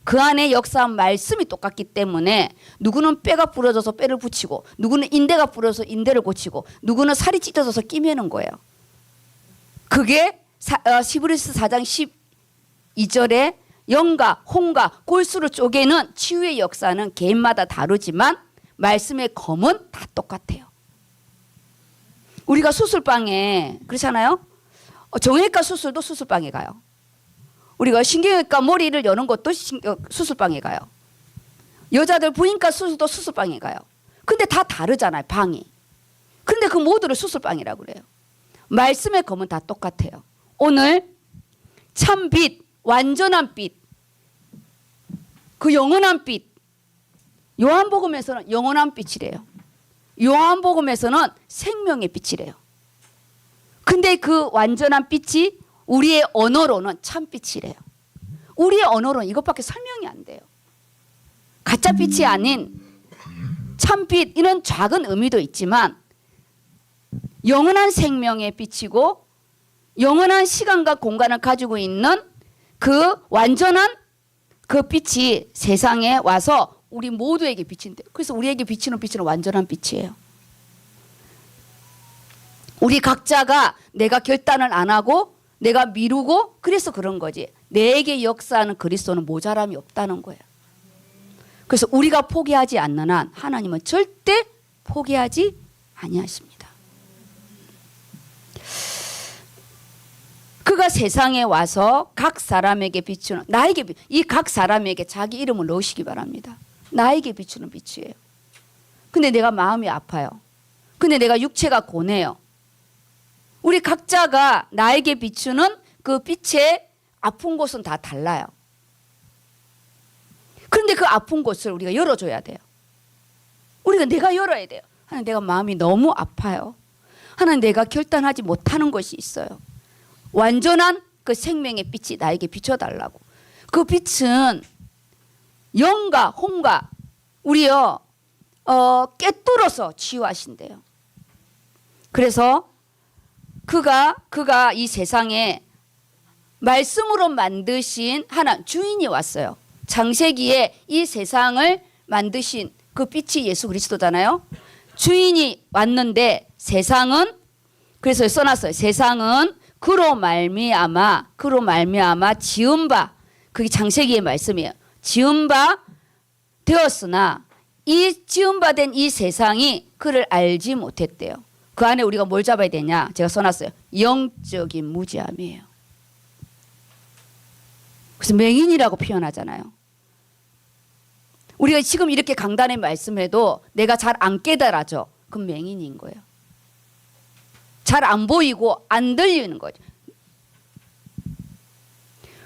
그 안에 역사한 말씀이 똑같기 때문에 누구는 뼈가 부러져서 뼈를 붙이고, 누구는 인대가 부러져서 인대를 고치고, 누구는 살이 찢어져서 끼매는 거예요. 그게 히브리서 4장 12절에 영과 홍과 골수를 쪼개는 치유의 역사는 개인마다 다르지만 말씀의 검은 다 똑같아요. 우리가 수술방에 그렇잖아요. 정형외과 수술도 수술방에 가요. 우리가 신경외과 머리를 여는 것도 수술방에 가요. 여자들 부인과 수술도 수술방에 가요. 근데 다 다르잖아요, 방이. 근데 그 모두를 수술방이라고 그래요. 말씀의 검은 다 똑같아요. 오늘 참 빛, 완전한 빛, 그 영원한 빛. 요한복음에서는 영원한 빛이래요. 요한복음에서는 생명의 빛이래요. 근데 그 완전한 빛이 우리의 언어로는 참 빛이래요. 우리의 언어로는 이것밖에 설명이 안 돼요. 가짜 빛이 아닌 참빛, 이런 작은 의미도 있지만 영원한 생명의 빛이고 영원한 시간과 공간을 가지고 있는 그 완전한 그 빛이 세상에 와서 우리 모두에게 비친대요. 그래서 우리에게 비치는 빛은 완전한 빛이에요. 우리 각자가 내가 결단을 안 하고 내가 미루고 그래서 그런 거지. 내게 역사하는 그리스도는 모자람이 없다는 거예요. 그래서 우리가 포기하지 않는 한 하나님은 절대 포기하지 아니하십니다. 그가 세상에 와서 각 사람에게 비추는 나에게 이 각 사람에게 자기 이름을 넣으시기 바랍니다. 나에게 비추는 빛이에요. 근데 내가 마음이 아파요. 근데 내가 육체가 고뇌요. 우리 각자가 나에게 비추는 그 빛의 아픈 곳은 다 달라요. 그런데 그 아픈 곳을 우리가 열어줘야 돼요. 우리가 내가 열어야 돼요. 하나님, 내가 마음이 너무 아파요. 하나님, 내가 결단하지 못하는 것이 있어요. 완전한 그 생명의 빛이 나에게 비춰달라고. 그 빛은 영과 혼과 우리요 꿰뚫어서 치유하신대요. 그래서 그가 이 세상에 말씀으로 만드신 하나님 주인이 왔어요. 창세기에 이 세상을 만드신 그 빛이 예수 그리스도잖아요. 주인이 왔는데 세상은 그래서 써놨어요. 세상은 그로 말미암아 지은 바, 그게 창세기의 말씀이에요. 지은 바 되었으나 이 지은 바 된 이 세상이 그를 알지 못했대요. 그 안에 우리가 뭘 잡아야 되냐? 제가 써놨어요. 영적인 무지함이에요. 그래서 맹인이라고 표현하잖아요. 우리가 지금 이렇게 강단의 말씀해도 내가 잘 안 깨달아져. 그럼 맹인인 거예요. 잘 안 보이고 안 들리는 거죠.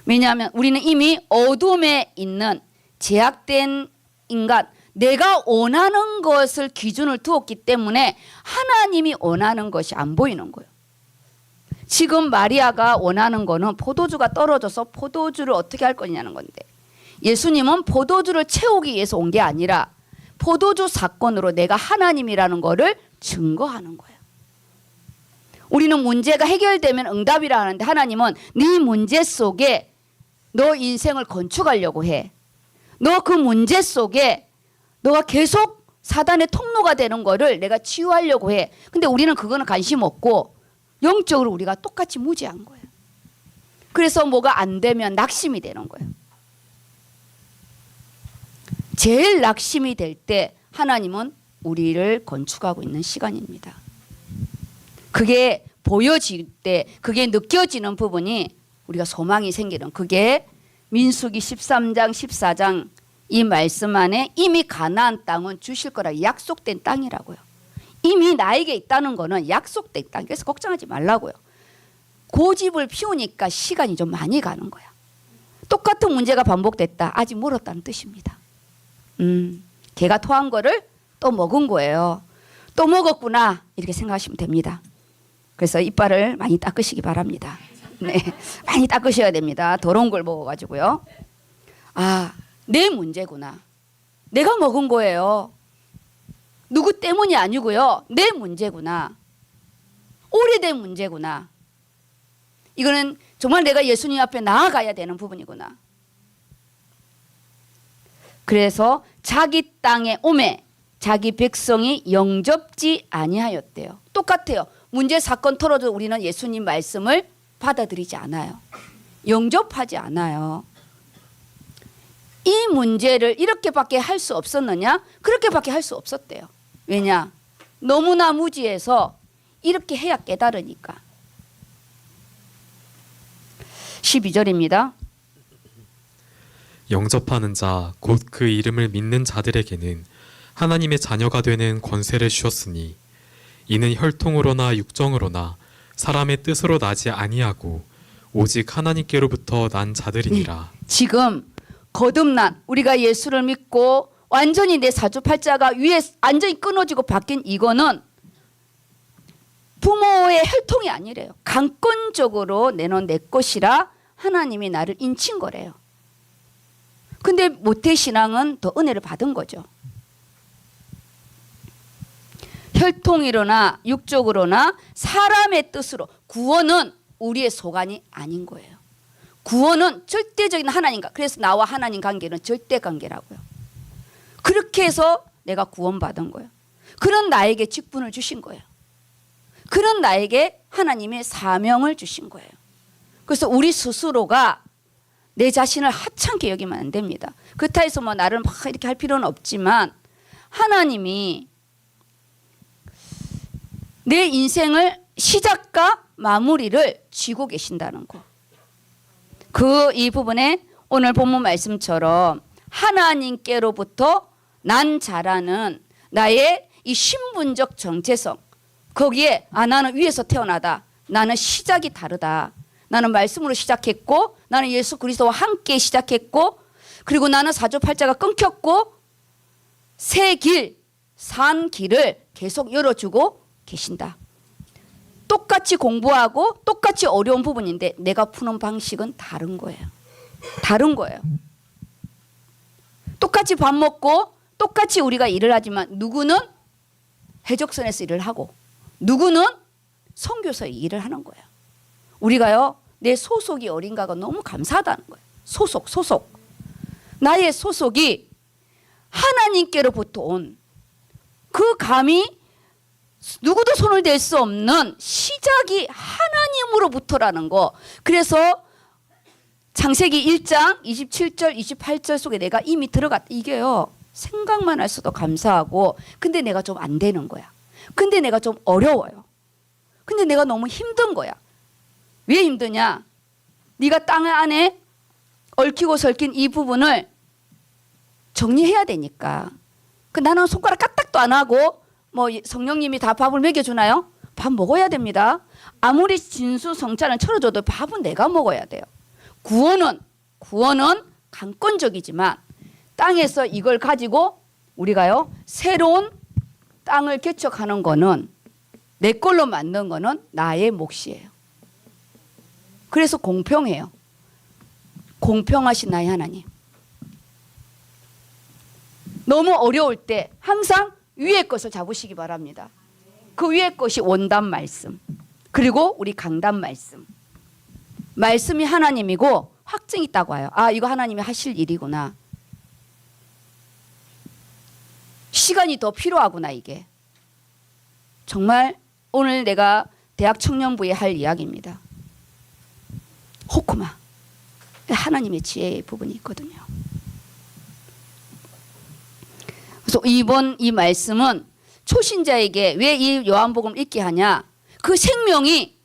왜냐하면 우리는 이미 어둠에 있는 제약된 인간, 내가 원하는 것을 기준을 두었기 때문에 하나님이 원하는 것이 안 보이는 거예요. 지금 마리아가 원하는 거는 포도주가 떨어져서 포도주를 어떻게 할 거냐는 건데, 예수님은 포도주를 채우기 위해서 온 게 아니라 포도주 사건으로 내가 하나님이라는 거를 증거하는 거예요. 우리는 문제가 해결되면 응답이라 하는데 하나님은 네 문제 속에 너 인생을 건축하려고 해. 너 그 문제 속에 너가 계속 사단의 통로가 되는 거를 내가 치유하려고 해. 근데 우리는 그거는 관심 없고 영적으로 우리가 똑같이 무지한 거예요. 그래서 뭐가 안 되면 낙심이 되는 거예요. 제일 낙심이 될 때 하나님은 우리를 건축하고 있는 시간입니다. 그게 보여질 때, 그게 느껴지는 부분이 우리가 소망이 생기는, 그게 민수기 13장 14장 이 말씀 안에 이미 가나안 땅은 주실 거라 약속된 땅이라고요. 이미 나에게 있다는 거는 약속된 땅. 그래서 걱정하지 말라고요. 고집을 피우니까 시간이 좀 많이 가는 거야. 똑같은 문제가 반복됐다. 아직 멀었다는 뜻입니다. 개가 토한 거를 또 먹은 거예요. 또 먹었구나 이렇게 생각하시면 됩니다. 그래서 이빨을 많이 닦으시기 바랍니다. 네, 많이 닦으셔야 됩니다. 더러운 걸 먹어가지고요. 아, 내 문제구나. 내가 먹은 거예요. 누구 때문이 아니고요. 내 문제구나. 오래된 문제구나. 이거는 정말 내가 예수님 앞에 나아가야 되는 부분이구나. 그래서 자기 땅에 오매 자기 백성이 영접지 아니하였대요. 똑같아요. 문제 사건 털어도 우리는 예수님 말씀을 받아들이지 않아요. 영접하지 않아요. 이 문제를 이렇게밖에 할 수 없었느냐? 그렇게밖에 할 수 없었대요. 왜냐? 너무나 무지해서 이렇게 해야 깨달으니까. 12절입니다. 영접하는 자 곧 그 이름을 믿는 자들에게는 하나님의 자녀가 되는 권세를 주었으니 이는 혈통으로나 육정으로나 사람의 뜻으로 나지 아니하고 오직 하나님께로부터 난 자들이니라. 지금 거듭난 우리가 예수를 믿고 완전히 내 사주팔자가 위에 완전히 끊어지고 바뀐 이거는 부모의 혈통이 아니래요. 강권적으로 내놓은 내 것이라 하나님이 나를 인친 거래요. 근데 모태신앙은 더 은혜를 받은 거죠. 혈통이로나 육적으로나 사람의 뜻으로 구원은 우리의 소관이 아닌 거예요. 구원은 절대적인 하나님과, 그래서 나와 하나님 관계는 절대 관계라고요. 그렇게 해서 내가 구원받은 거예요. 그런 나에게 직분을 주신 거예요. 그런 나에게 하나님의 사명을 주신 거예요. 그래서 우리 스스로가 내 자신을 하찮게 여기면 안 됩니다. 그렇다 해서 뭐 나를 막 이렇게 할 필요는 없지만 하나님이 내 인생을 시작과 마무리를 쥐고 계신다는 거. 이 부분에 오늘 본문 말씀처럼 하나님께로부터 난 자라는 나의 이 신분적 정체성, 거기에 나는 위에서 태어나다. 나는 시작이 다르다. 나는 말씀으로 시작했고 나는 예수 그리스도와 함께 시작했고 그리고 나는 사주팔자가 끊겼고 새 길, 산 길을 계속 열어주고 계신다. 똑같이 공부하고 똑같이 어려운 부분인데 내가 푸는 방식은 다른 거예요. 다른 거예요. 똑같이 밥 먹고 똑같이 우리가 일을 하지만 누구는 해적선에서 일을 하고 누구는 선교사의 일을 하는 거예요. 우리가요, 내 소속이 어딘가가 너무 감사하다는 거예요. 소속. 나의 소속이 하나님께로부터 온 그 감히 누구도 손을 댈 수 없는 시작이 하나님으로부터라는 거. 그래서 창세기 1장 27절 28절 속에 내가 이미 들어갔다. 이게요, 생각만 할 수도 감사하고 근데 내가 좀 안 되는 거야. 근데 내가 좀 어려워요. 근데 내가 너무 힘든 거야. 왜 힘드냐? 네가 땅 안에 얽히고 설킨 이 부분을 정리해야 되니까. 나는 손가락 까딱도 안 하고 뭐 성령님이 다 밥을 먹여주나요? 밥 먹어야 됩니다. 아무리 진수성찬을 차려줘도 밥은 내가 먹어야 돼요. 구원은 강권적이지만 땅에서 이걸 가지고 우리가요, 새로운 땅을 개척하는 거는 내 걸로 만든 거는 나의 몫이에요. 그래서 공평해요. 공평하신 나의 하나님. 너무 어려울 때 항상 위의 것을 잡으시기 바랍니다. 그 위의 것이 원단 말씀, 그리고 우리 강단 말씀. 말씀이 하나님이고 확증이 있다고 해요. 이거 하나님이 하실 일이구나. 시간이 더 필요하구나. 이게 정말 오늘 내가 대학 청년부에 할 이야기입니다. 호쿠마, 하나님의 지혜의 부분이 있거든요. 그래서 이번 이 말씀은 초신자에게 왜 이 요한복음을 읽게 하냐? 그 생명이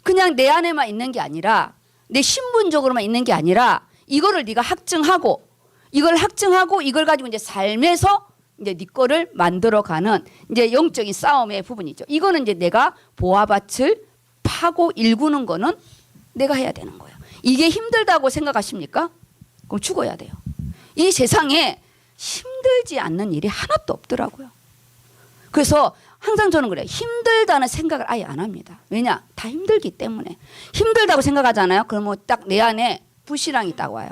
그냥 내 안에만 있는 게 아니라 내 신분적으로만 있는 게 아니라 이거를 네가 확증하고 이걸 가지고 이제 삶에서 이제 네 거를 만들어가는 이제 영적인 싸움의 부분이죠. 이거는 이제 내가 보화밭을 파고 일구는 거는 내가 해야 되는 거예요. 이게 힘들다고 생각하십니까? 그럼 죽어야 돼요. 이 세상에 힘들지 않는 일이 하나도 없더라고요. 그래서 항상 저는 그래요. 힘들다는 생각을 아예 안 합니다. 왜냐? 다 힘들기 때문에. 힘들다고 생각하잖아요. 그러면 딱 내 안에 불신앙이 딱 와요.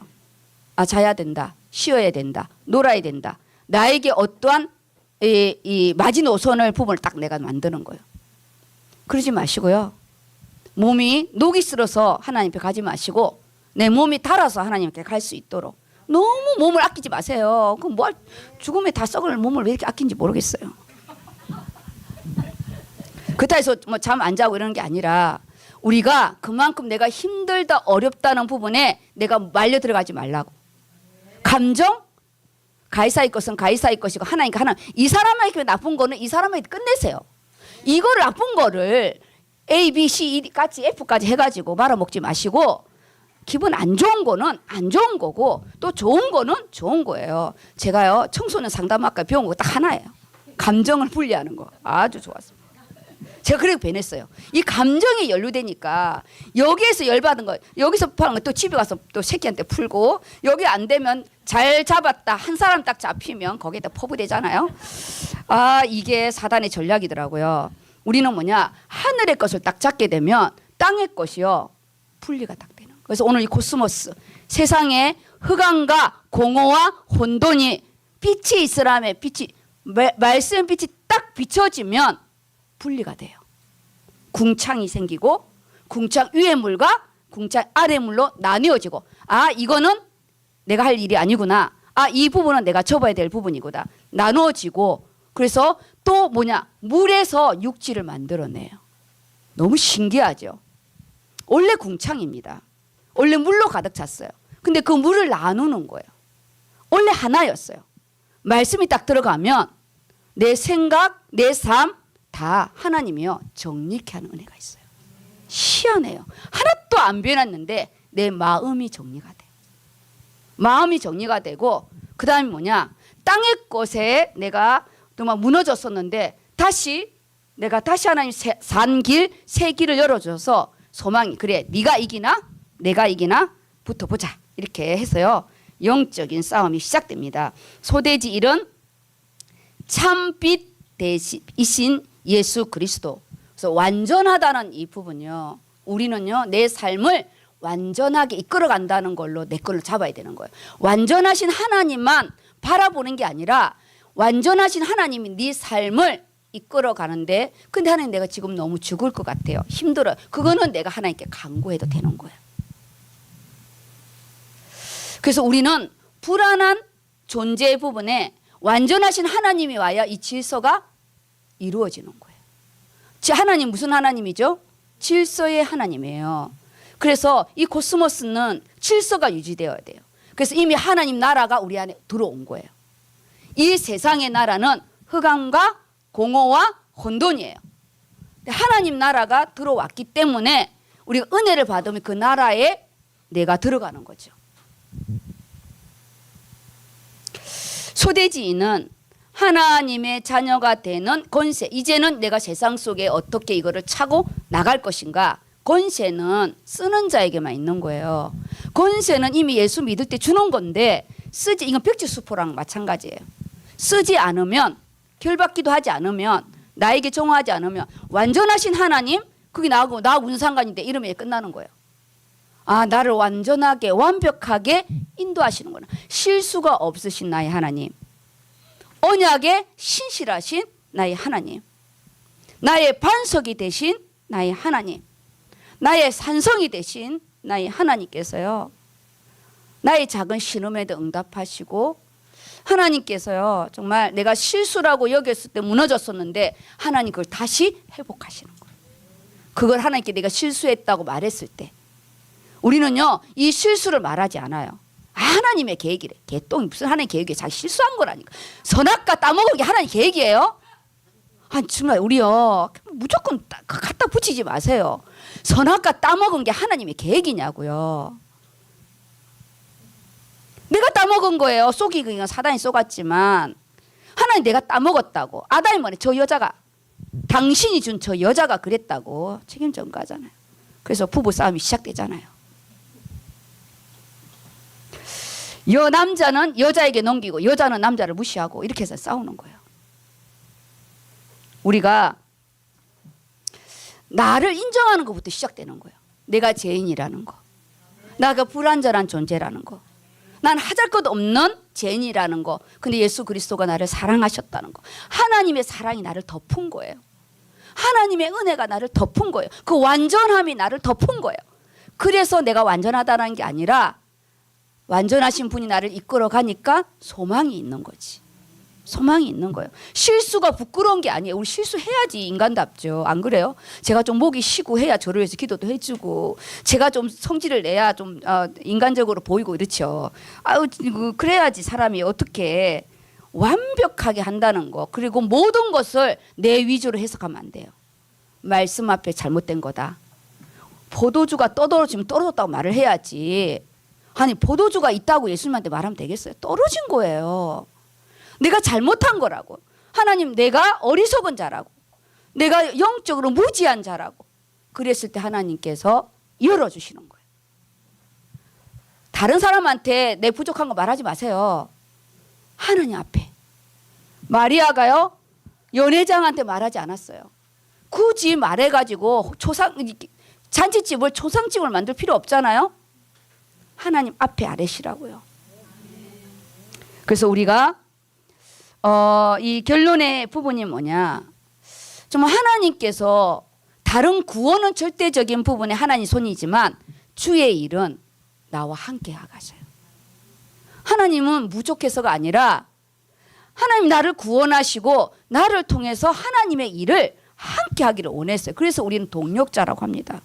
자야 된다. 쉬어야 된다. 놀아야 된다. 나에게 어떠한 이 마지노선을 부분을 딱 내가 만드는 거예요. 그러지 마시고요. 몸이 녹이 슬어서 하나님 앞에 가지 마시고 내 몸이 달아서 하나님 앞에 갈 수 있도록 너무 몸을 아끼지 마세요. 그럼 뭐 죽음에 다 썩을 몸을 왜 이렇게 아낀지 모르겠어요. 그렇다 해서 뭐 잠 안 자고 이러는 게 아니라 우리가 그만큼 내가 힘들다 어렵다는 부분에 내가 말려 들어가지 말라고. 감정 가이사의 것은 가이사의 것이고 하나니까 하나. 이 사람에게 나쁜 거는 이 사람에게 끝내세요. 이거를 나쁜 거를 A, B, C, E 같이 F까지 해가지고 말아먹지 마시고 기분 안 좋은 거는 안 좋은 거고 또 좋은 거는 좋은 거예요. 제가요 청소년 상담학과 배운 거 딱 하나예요. 감정을 분리하는 거 아주 좋았습니다. 제가 그렇게 변했어요. 이 감정이 연루되니까 여기에서 열받은 거, 여기서 파는 거 또 집에 가서 또 새끼한테 풀고, 여기 안 되면 잘 잡았다 한 사람 딱 잡히면 거기에다 퍼부되잖아요. 아, 이게 사단의 전략이더라고요. 우리는 뭐냐, 하늘의 것을 딱 잡게 되면 땅의 것이요 분리가 딱 되는. 그래서 오늘 이 코스모스, 세상에 흑암과 공허와 혼돈이 빛이 있으라며 빛이 말씀 빛이 딱 비춰지면 분리가 돼요. 궁창이 생기고 궁창 위의 물과 궁창 아래 물로 나뉘어지고, 아, 이거는 내가 할 일이 아니구나, 아, 이 부분은 내가 접어야 될 부분이구나, 나누어지고, 그래서 또 뭐냐, 물에서 육지를 만들어내요. 너무 신기하죠. 원래 궁창입니다. 원래 물로 가득 찼어요. 근데 그 물을 나누는 거예요. 원래 하나였어요. 말씀이 딱 들어가면 내 생각, 내 삶 다 하나님이요 정리케 하는 은혜가 있어요. 희한해요. 하나도 안 변했는데 내 마음이 정리가 돼요. 마음이 정리가 되고, 그 다음에 뭐냐, 땅의 것에 내가 정말 무너졌었는데 내가 다시 하나님 산 길, 새 길을 열어줘서 소망이, 그래 네가 이기나 내가 이기나 붙어보자, 이렇게 해서요 영적인 싸움이 시작됩니다. 소돼지 1은 참빛 대신이신 예수 그리스도. 그래서 완전하다는 이 부분요, 우리는요 내 삶을 완전하게 이끌어간다는 걸로 내 걸로 잡아야 되는 거예요. 완전하신 하나님만 바라보는 게 아니라 완전하신 하나님이 네 삶을 이끌어가는데, 근데 하나님 내가 지금 너무 죽을 것 같아요, 힘들어요, 그거는 내가 하나님께 간구해도 되는 거예요. 그래서 우리는 불안한 존재의 부분에 완전하신 하나님이 와야 이 질서가 이루어지는 거예요. 하나님 무슨 하나님이죠? 질서의 하나님이에요. 그래서 이 코스모스는 질서가 유지되어야 돼요. 그래서 이미 하나님 나라가 우리 안에 들어온 거예요. 이 세상의 나라는 흑암과 공허와 혼돈이에요. 하나님 나라가 들어왔기 때문에 우리가 은혜를 받으면 그 나라에 내가 들어가는 거죠. 소돼지는 하나님의 자녀가 되는 권세. 이제는 내가 세상 속에 어떻게 이거를 차고 나갈 것인가. 권세는 쓰는 자에게만 있는 거예요. 권세는 이미 예수 믿을 때 주는 건데, 이건 백지수포랑 마찬가지예요. 쓰지 않으면, 결받기도 하지 않으면, 나에게 정화하지 않으면 완전하신 하나님, 그게 나하고 무슨 상관인데, 이러면 끝나는 거예요. 아, 나를 완전하게 완벽하게 인도하시는구나. 실수가 없으신 나의 하나님, 언약에 신실하신 나의 하나님, 나의 반석이 되신 나의 하나님, 나의 산성이 되신 나의 하나님께서요 나의 작은 신음에도 응답하시고, 하나님께서요 정말 내가 실수라고 여겼을 때 무너졌었는데 하나님 그걸 다시 회복하시는 거예요. 그걸 하나님께 내가 실수했다고 말했을 때 우리는요 이 실수를 말하지 않아요. 하나님의 계획이래. 개똥이 무슨 하나님의 계획이에요. 자기 실수한 거라니까. 선악과 따먹은 게 하나님 계획이에요. 아니 정말 우리요 무조건 갖다 붙이지 마세요. 선악과 따먹은 게 하나님의 계획이냐고요. 내가 따먹은 거예요. 속이기는 사단이 쏘갔지만 하나님 내가 따먹었다고. 아담이 뭐래, 저 여자가, 당신이 준 저 여자가 그랬다고 책임 전가하잖아요. 그래서 부부 싸움이 시작되잖아요. 남자는 여자에게 넘기고 여자는 남자를 무시하고 이렇게 해서 싸우는 거예요. 우리가 나를 인정하는 것부터 시작되는 거예요. 내가 죄인이라는 거, 나가 불완전한 존재라는 거, 난 하잘것 없는 죄인이라는 거. 근데 예수 그리스도가 나를 사랑하셨다는 거, 하나님의 사랑이 나를 덮은 거예요. 하나님의 은혜가 나를 덮은 거예요. 그 완전함이 나를 덮은 거예요. 그래서 내가 완전하다는 게 아니라 완전하신 분이 나를 이끌어 가니까 소망이 있는 거지. 소망이 있는 거예요. 실수가 부끄러운 게 아니에요. 우리 실수해야지 인간답죠. 안 그래요? 제가 좀 목이 쉬고 해야 저를 위해서 기도도 해주고, 제가 좀 성질을 내야 좀 인간적으로 보이고 이렇죠. 그래야지 사람이 어떻게 완벽하게 한다는 거. 그리고 모든 것을 내 위주로 해석하면 안 돼요. 말씀 앞에 잘못된 거다. 포도주가 떨어지면 떨어졌다고 말을 해야지. 아니 포도주가 있다고 예수님한테 말하면 되겠어요? 떨어진 거예요. 내가 잘못한 거라고. 하나님 내가 어리석은 자라고. 내가 영적으로 무지한 자라고. 그랬을 때 하나님께서 열어주시는 거예요. 다른 사람한테 내 부족한 거 말하지 마세요. 하나님 앞에. 마리아가요, 연회장한테 말하지 않았어요. 굳이 말해가지고 잔치집을 초상집을 만들 필요 없잖아요. 하나님 앞에 아뢰시라고요. 그래서 우리가 이 결론의 부분이 뭐냐, 정말 하나님께서 다른 구원은 절대적인 부분에 하나님 손이지만 주의 일은 나와 함께 하가셔요. 하나님은 무족해서가 아니라 하나님 나를 구원하시고 나를 통해서 하나님의 일을 함께 하기를 원했어요. 그래서 우리는 동력자라고 합니다.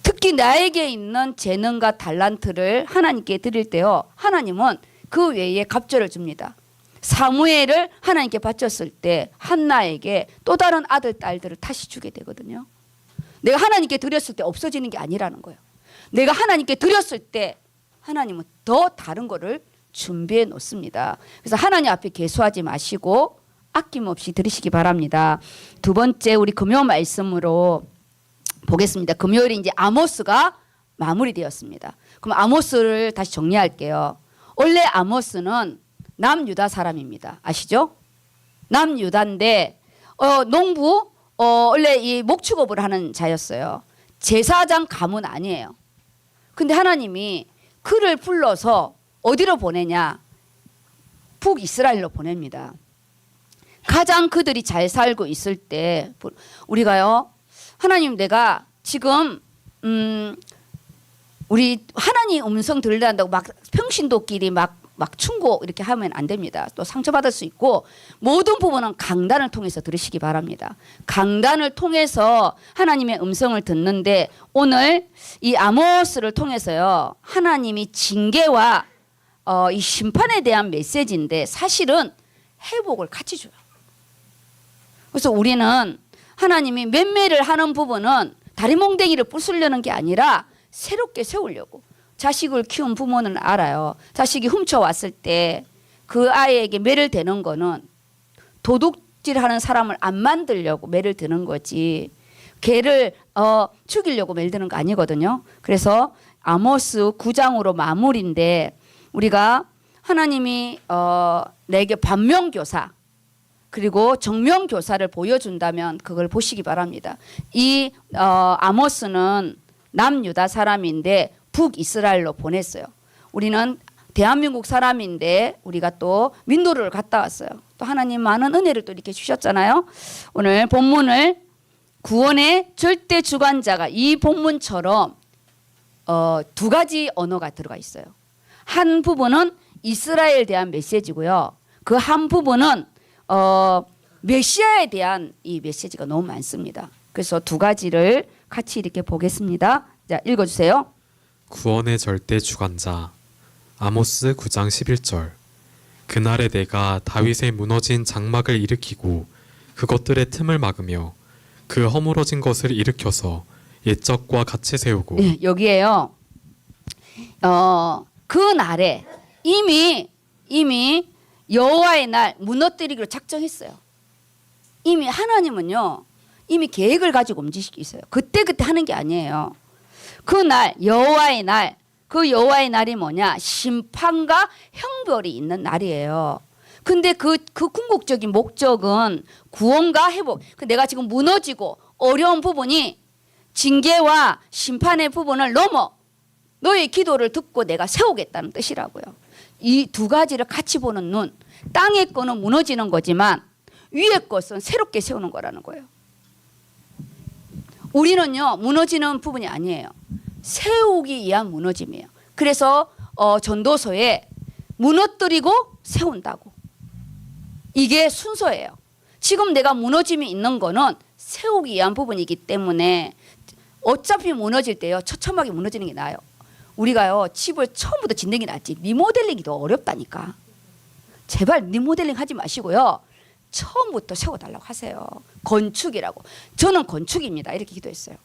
특히 나에게 있는 재능과 달란트를 하나님께 드릴 때요, 하나님은 그 외에 갑절을 줍니다. 사무엘을 하나님께 바쳤을 때 한나에게 또 다른 아들, 딸들을 다시 주게 되거든요. 내가 하나님께 드렸을 때 없어지는 게 아니라는 거예요. 내가 하나님께 드렸을 때 하나님은 더 다른 거를 준비해 놓습니다. 그래서 하나님 앞에 개수하지 마시고 아낌없이 드리시기 바랍니다. 두 번째, 우리 금요 말씀으로 보겠습니다. 금요일에 이제 아모스가 마무리되었습니다. 그럼 아모스를 다시 정리할게요. 원래 아모스는 남유다 사람입니다. 아시죠? 남유다인데 농부 원래 이 목축업을 하는 자였어요. 제사장 가문 아니에요. 근데 하나님이 그를 불러서 어디로 보내냐? 북이스라엘로 보냅니다. 가장 그들이 잘 살고 있을 때 우리가요, 하나님 내가 지금 우리 하나님 음성 들으려 한다고 막 평신도끼리 막 충고 이렇게 하면 안 됩니다. 또 상처받을 수 있고, 모든 부분은 강단을 통해서 들으시기 바랍니다. 강단을 통해서 하나님의 음성을 듣는데, 오늘 이 아모스를 통해서요, 하나님이 징계와 이 심판에 대한 메시지인데 사실은 회복을 같이 줘요. 그래서 우리는 하나님이 맴매를 하는 부분은 다리몽댕이를 부수려는 게 아니라 새롭게 세우려고. 자식을 키운 부모는 알아요. 자식이 훔쳐왔을 때 그 아이에게 매를 대는 거는 도둑질하는 사람을 안 만들려고 매를 드는 거지, 걔를 죽이려고 매를 드는 거 아니거든요. 그래서 아모스 9장으로 마무리인데, 우리가 하나님이 내게 반면교사 그리고 정면교사를 보여준다면 그걸 보시기 바랍니다. 이 아모스는 남유다 사람인데 북이스라엘로 보냈어요. 우리는 대한민국 사람인데 우리가 또 민도를 갔다 왔어요. 또 하나님 많은 은혜를 또 이렇게 주셨잖아요. 오늘 본문을 구원의 절대 주관자가 이 본문처럼 두 가지 언어가 들어가 있어요. 한 부분은 이스라엘에 대한 메시지고요. 그 한 부분은 메시아에 대한 이 메시지가 너무 많습니다. 그래서 두 가지를 같이 이렇게 보겠습니다. 자, 읽어주세요. 구원의 절대 주관자 아모스 9장 11절. 그날에 내가 다윗의 무너진 장막을 일으키고 그것들의 틈을 막으며 그 허물어진 것을 일으켜서 옛적과 같이 세우고. 네, 여기에요. 그 날에 이미 여호와의 날 무너뜨리기로 작정했어요. 이미 하나님은요, 이미 계획을 가지고 움직이고 있어요. 그때 하는 게 아니에요. 그 날, 여호와의 날, 그 여호와의 날이 뭐냐? 심판과 형벌이 있는 날이에요. 근데 그 궁극적인 목적은 구원과 회복. 내가 지금 무너지고 어려운 부분이 징계와 심판의 부분을 넘어 너의 기도를 듣고 내가 세우겠다는 뜻이라고요. 이 두 가지를 같이 보는 눈. 땅의 거는 무너지는 거지만 위의 것은 새롭게 세우는 거라는 거예요. 우리는요, 무너지는 부분이 아니에요. 세우기 위한 무너짐이에요. 그래서 전도서에 무너뜨리고 세운다고. 이게 순서예요. 지금 내가 무너짐이 있는 거는 세우기 위한 부분이기 때문에 어차피 무너질 때요, 처참하게 무너지는 게 나아요. 우리가요, 집을 처음부터 짓는 게 낫지 리모델링이 더 어렵다니까. 제발 리모델링 하지 마시고요, 처음부터 세워달라고 하세요. 건축이라고. 저는 건축입니다. 이렇게 기도했어요.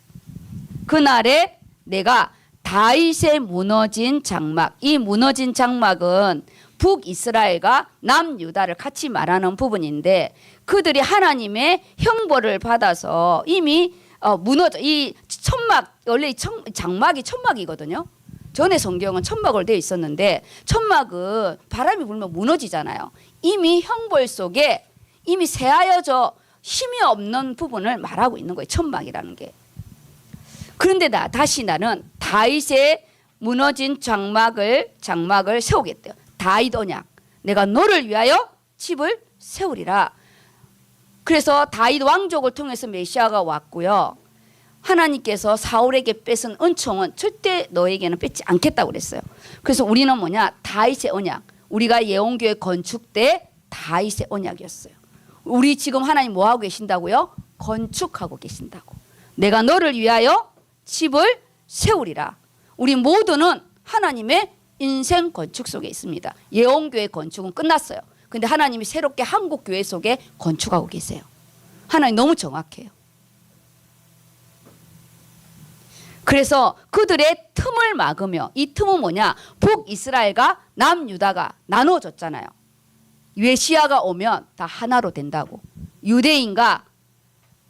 그날에 내가 다윗의 무너진 장막, 이 무너진 장막은 북이스라엘과 남유다를 같이 말하는 부분인데 그들이 하나님의 형벌을 받아서 이미 무너져 이 천막 원래 장막이 천막이거든요. 전에 성경은 천막으로 되어 있었는데 천막은 바람이 불면 무너지잖아요. 이미 형벌 속에 이미 새하여져 힘이 없는 부분을 말하고 있는 거예요. 천막이라는 게. 그런데 다시 나는 다윗의 무너진 장막을 세우겠대요. 다윗 언약. 내가 너를 위하여 집을 세우리라. 그래서 다윗 왕족을 통해서 메시아가 왔고요. 하나님께서 사울에게 뺏은 은총은 절대 너에게는 뺏지 않겠다고 그랬어요. 그래서 우리는 뭐냐? 다윗의 언약. 우리가 예언교회 건축 때 다윗의 언약이었어요. 우리 지금 하나님 뭐 하고 계신다고요? 건축하고 계신다고. 내가 너를 위하여 집을 세우리라. 우리 모두는 하나님의 인생 건축 속에 있습니다. 예언교회 건축은 끝났어요. 근데 하나님이 새롭게 한국교회 속에 건축하고 계세요. 하나님 너무 정확해요. 그래서 그들의 틈을 막으며 이 틈은 뭐냐? 북이스라엘과 남유다가 나눠졌잖아요. 메시아가 오면 다 하나로 된다고. 유대인과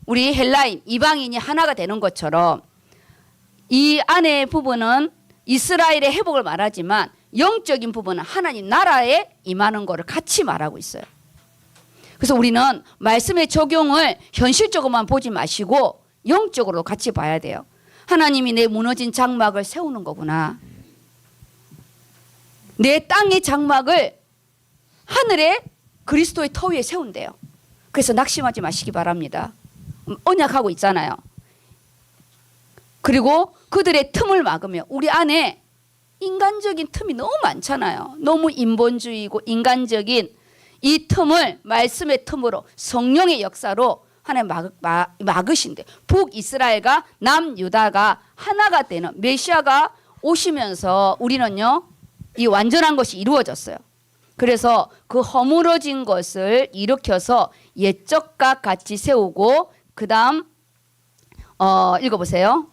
우리 헬라인 이방인이 하나가 되는 것처럼 이 안의 부분은 이스라엘의 회복을 말하지만 영적인 부분은 하나님 나라에 임하는 것을 같이 말하고 있어요. 그래서 우리는 말씀의 적용을 현실적으로만 보지 마시고 영적으로 같이 봐야 돼요. 하나님이 내 무너진 장막을 세우는 거구나. 내 땅의 장막을 하늘에 그리스도의 터 위에 세운대요. 그래서 낙심하지 마시기 바랍니다. 언약하고 있잖아요. 그리고 그들의 틈을 막으며 우리 안에 인간적인 틈이 너무 많잖아요. 너무 인본주의고 인간적인 이 틈을 말씀의 틈으로 성령의 역사로 하나님 막으신대. 북이스라엘과 남유다가 하나가 되는 메시아가 오시면서 우리는요 이 완전한 것이 이루어졌어요. 그래서 그 허물어진 것을 일으켜서 옛적과 같이 세우고 그 다음 읽어보세요.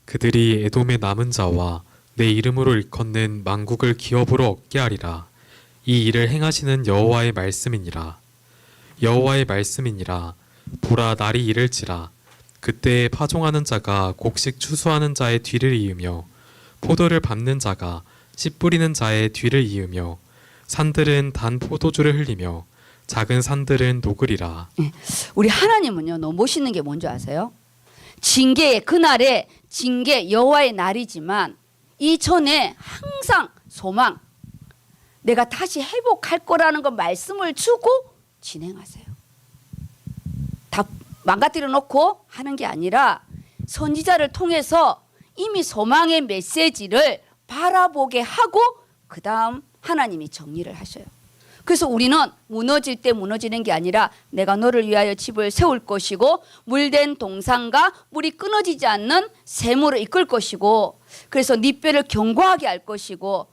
그들이 에돔의 남은 자와 내 이름으로 일컫는 만국을 기업으로 얻게 하리라. 이 일을 행하시는 여호와의 말씀이니라. 여호와의 말씀이니라. 보라 날이 이를지라. 그때에 파종하는 자가 곡식 추수하는 자의 뒤를 이으며 포도를 밟는 자가 씨 뿌리는 자의 뒤를 이으며 산들은 단 포도주를 흘리며 작은 산들은 녹으리라. 우리 하나님은요 너무 멋있는 게 뭔지 아세요? 징계의 그날에 징계 여호와의 날이지만 이전에 항상 소망 내가 다시 회복할 거라는 거 말씀을 주고 진행하세요. 다 망가뜨려 놓고 하는 게 아니라 선지자를 통해서 이미 소망의 메시지를 바라보게 하고 그 다음 하나님이 정리를 하셔요. 그래서 우리는 무너질 때 무너지는 게 아니라 내가 너를 위하여 집을 세울 것이고 물된 동산과 물이 끊어지지 않는 샘으로 이끌 것이고 그래서 네 뼈를 견고하게 할 것이고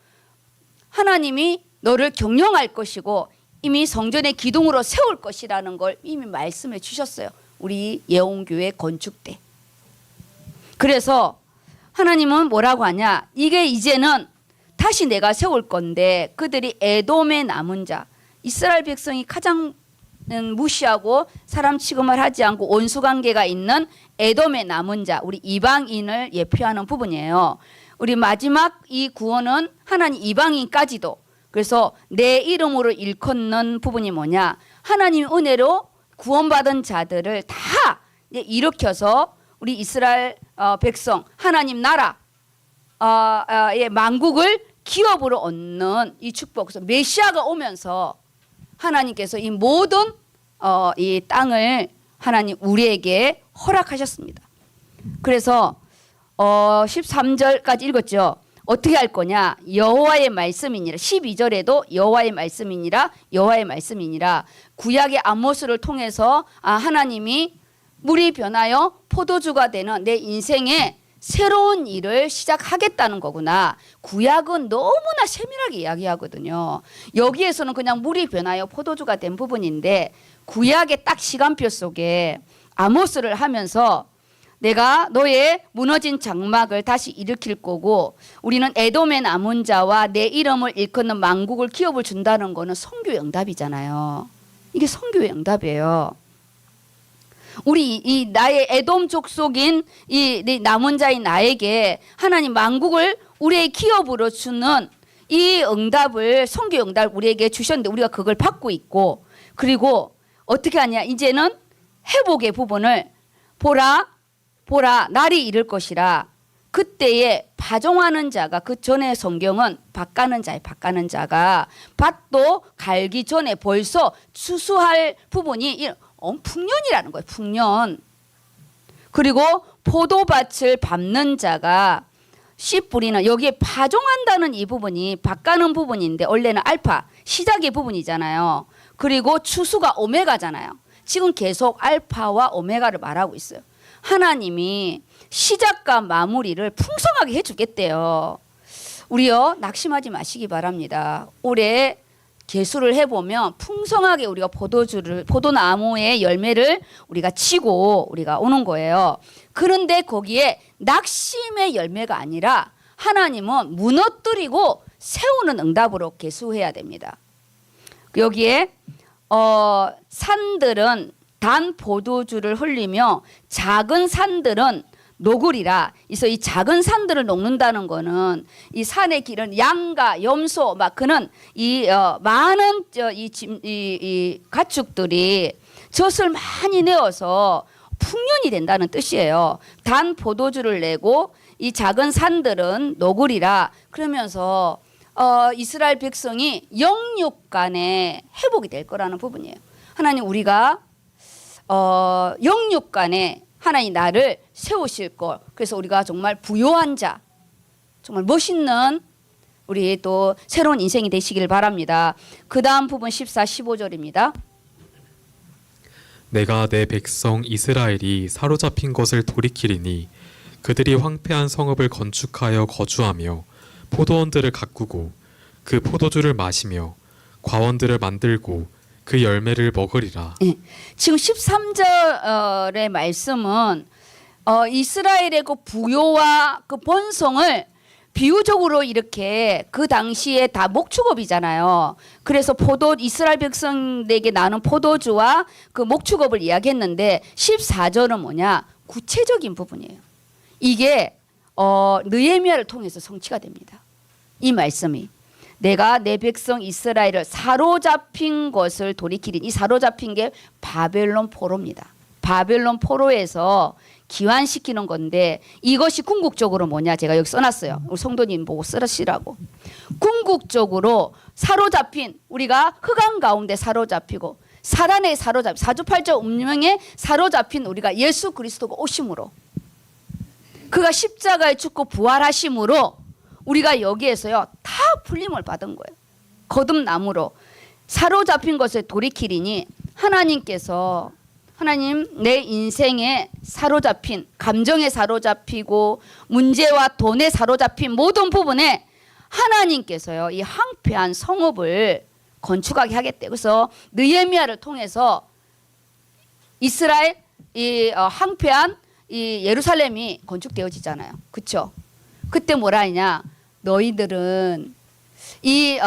하나님이 너를 경영할 것이고 이미 성전의 기둥으로 세울 것이라는 걸 이미 말씀해 주셨어요. 우리 예언교회 건축 때. 그래서 하나님은 뭐라고 하냐? 이게 이제는 다시 내가 세울 건데 그들이 에돔의 남은 자 이스라엘 백성이 가장 무시하고 사람 취급을 하지 않고 원수관계가 있는 에돔의 남은 자 우리 이방인을 예표하는 부분이에요. 우리 마지막 이 구원은 하나님 이방인까지도 그래서 내 이름으로 일컫는 부분이 뭐냐 하나님 은혜로 구원받은 자들을 다 일으켜서 우리 이스라엘 백성 하나님 나라의 만국을 기업으로 얻는 이 축복. 그래서 메시아가 오면서 하나님께서 이 모든 이 땅을 하나님 우리에게 허락하셨습니다. 그래서 13절까지 읽었죠. 어떻게 할 거냐? 여호와의 말씀이니라. 12절에도 여호와의 말씀이니라. 여호와의 말씀이니라. 구약의 아모스를 통해서 하나님이 물이 변하여 포도주가 되는 내 인생에 새로운 일을 시작하겠다는 거구나. 구약은 너무나 세밀하게 이야기하거든요. 여기에서는 그냥 물이 변하여 포도주가 된 부분인데 구약의 딱 시간표 속에 아모스를 하면서 내가 너의 무너진 장막을 다시 일으킬 거고 우리는 에돔의 남은 자와 내 이름을 일컫는 만국을 기업을 준다는 거는 선교의 응답이잖아요. 이게 선교의 응답이에요. 우리 이 나의 에돔 족속인 이 남은 자인 나에게 하나님 만국을 우리의 기업으로 주는 이 응답을 선교의 응답을 우리에게 주셨는데 우리가 그걸 받고 있고 그리고 어떻게 하냐 이제는 회복의 부분을 보라 날이 이를 것이라 그때에 파종하는 자가 그 전에 성경은 밭가는 자가 밭도 갈기 전에 벌써 추수할 부분이 풍년이라는 거예요. 풍년. 그리고 포도밭을 밟는 자가 씨 뿌리는 여기에 파종한다는 이 부분이 밭가는 부분인데 원래는 알파 시작의 부분이잖아요. 그리고 추수가 오메가잖아요. 지금 계속 알파와 오메가를 말하고 있어요. 하나님이 시작과 마무리를 풍성하게 해주겠대요. 우리요 낙심하지 마시기 바랍니다. 올해 계수를 해보면 풍성하게 우리가 포도나무의 열매를 우리가 치고 우리가 오는 거예요. 그런데 거기에 낙심의 열매가 아니라 하나님은 무너뜨리고 세우는 응답으로 계수해야 됩니다. 여기에 산들은 단 포도주를 흘리며 작은 산들은 녹으리라. 그래서 이 작은 산들을 녹는다는 거는 이 산의 길은 양과 염소 막 그는 이 많은 이 가축들이 젖을 많이 내어서 풍년이 된다는 뜻이에요. 단 포도주를 내고 이 작은 산들은 녹으리라. 그러면서 이스라엘 백성이 영육간에 회복이 될 거라는 부분이에요. 하나님 우리가 영육간에 하나님 나를 세우실 걸. 그래서 우리가 정말 부요한 자, 정말 멋있는 우리 또 새로운 인생이 되시길 바랍니다. 그 다음 부분 14, 15절입니다. 내가 내 백성 이스라엘이 사로잡힌 것을 돌이키리니 그들이 황폐한 성읍을 건축하여 거주하며 포도원들을 가꾸고 그 포도주를 마시며 과원들을 만들고 그 열매를 먹으리라. 네. 지금 13절의 말씀은 이스라엘의 그 부요와 그 번성을 비유적으로 이렇게 그 당시에 다 목축업이잖아요. 그래서 이스라엘 백성에게 나는 포도주와 그 목축업을 이야기했는데 14절은 뭐냐? 구체적인 부분이에요. 이게 느헤미야를 통해서 성취가 됩니다. 이 말씀이. 내가 내 백성 이스라엘을 사로잡힌 것을 돌이키리니 이 사로잡힌 게 바벨론 포로입니다. 바벨론 포로에서 기환시키는 건데 이것이 궁극적으로 뭐냐 제가 여기 써놨어요. 우리 성도님 보고 쓰시라고. 궁극적으로 사로잡힌 우리가 흑암 가운데 사로잡히고 사단에 사로잡힌 사주팔자 운명에 사로잡힌 우리가 예수 그리스도가 오심으로 그가 십자가에 죽고 부활하심으로 우리가 여기에서요 다 풀림을 받은 거예요. 거듭남으로 사로잡힌 것에 돌이키리니 하나님께서 하나님 내 인생에 사로잡힌 감정에 사로잡히고 문제와 돈에 사로잡힌 모든 부분에 하나님께서요 이 황폐한 성읍을 건축하게 하겠대. 그래서 느헤미야를 통해서 이스라엘 이 황폐한 이 예루살렘이 건축되어지잖아요. 그렇죠? 그때 뭐라 하냐? 너희들은 이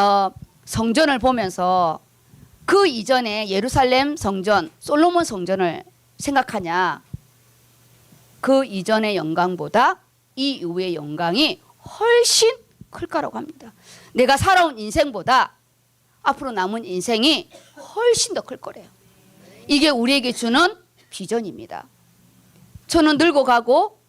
성전을 보면서 그 이전에 예루살렘 성전, 솔로몬 성전을 생각하냐? 그 이전의 영광보다 이 이후의 영광이 훨씬 클 거라고 합니다. 내가 살아온 인생보다 앞으로 남은 인생이 훨씬 더 클 거래요. 이게 우리에게 주는 비전입니다. 저는 늙어가고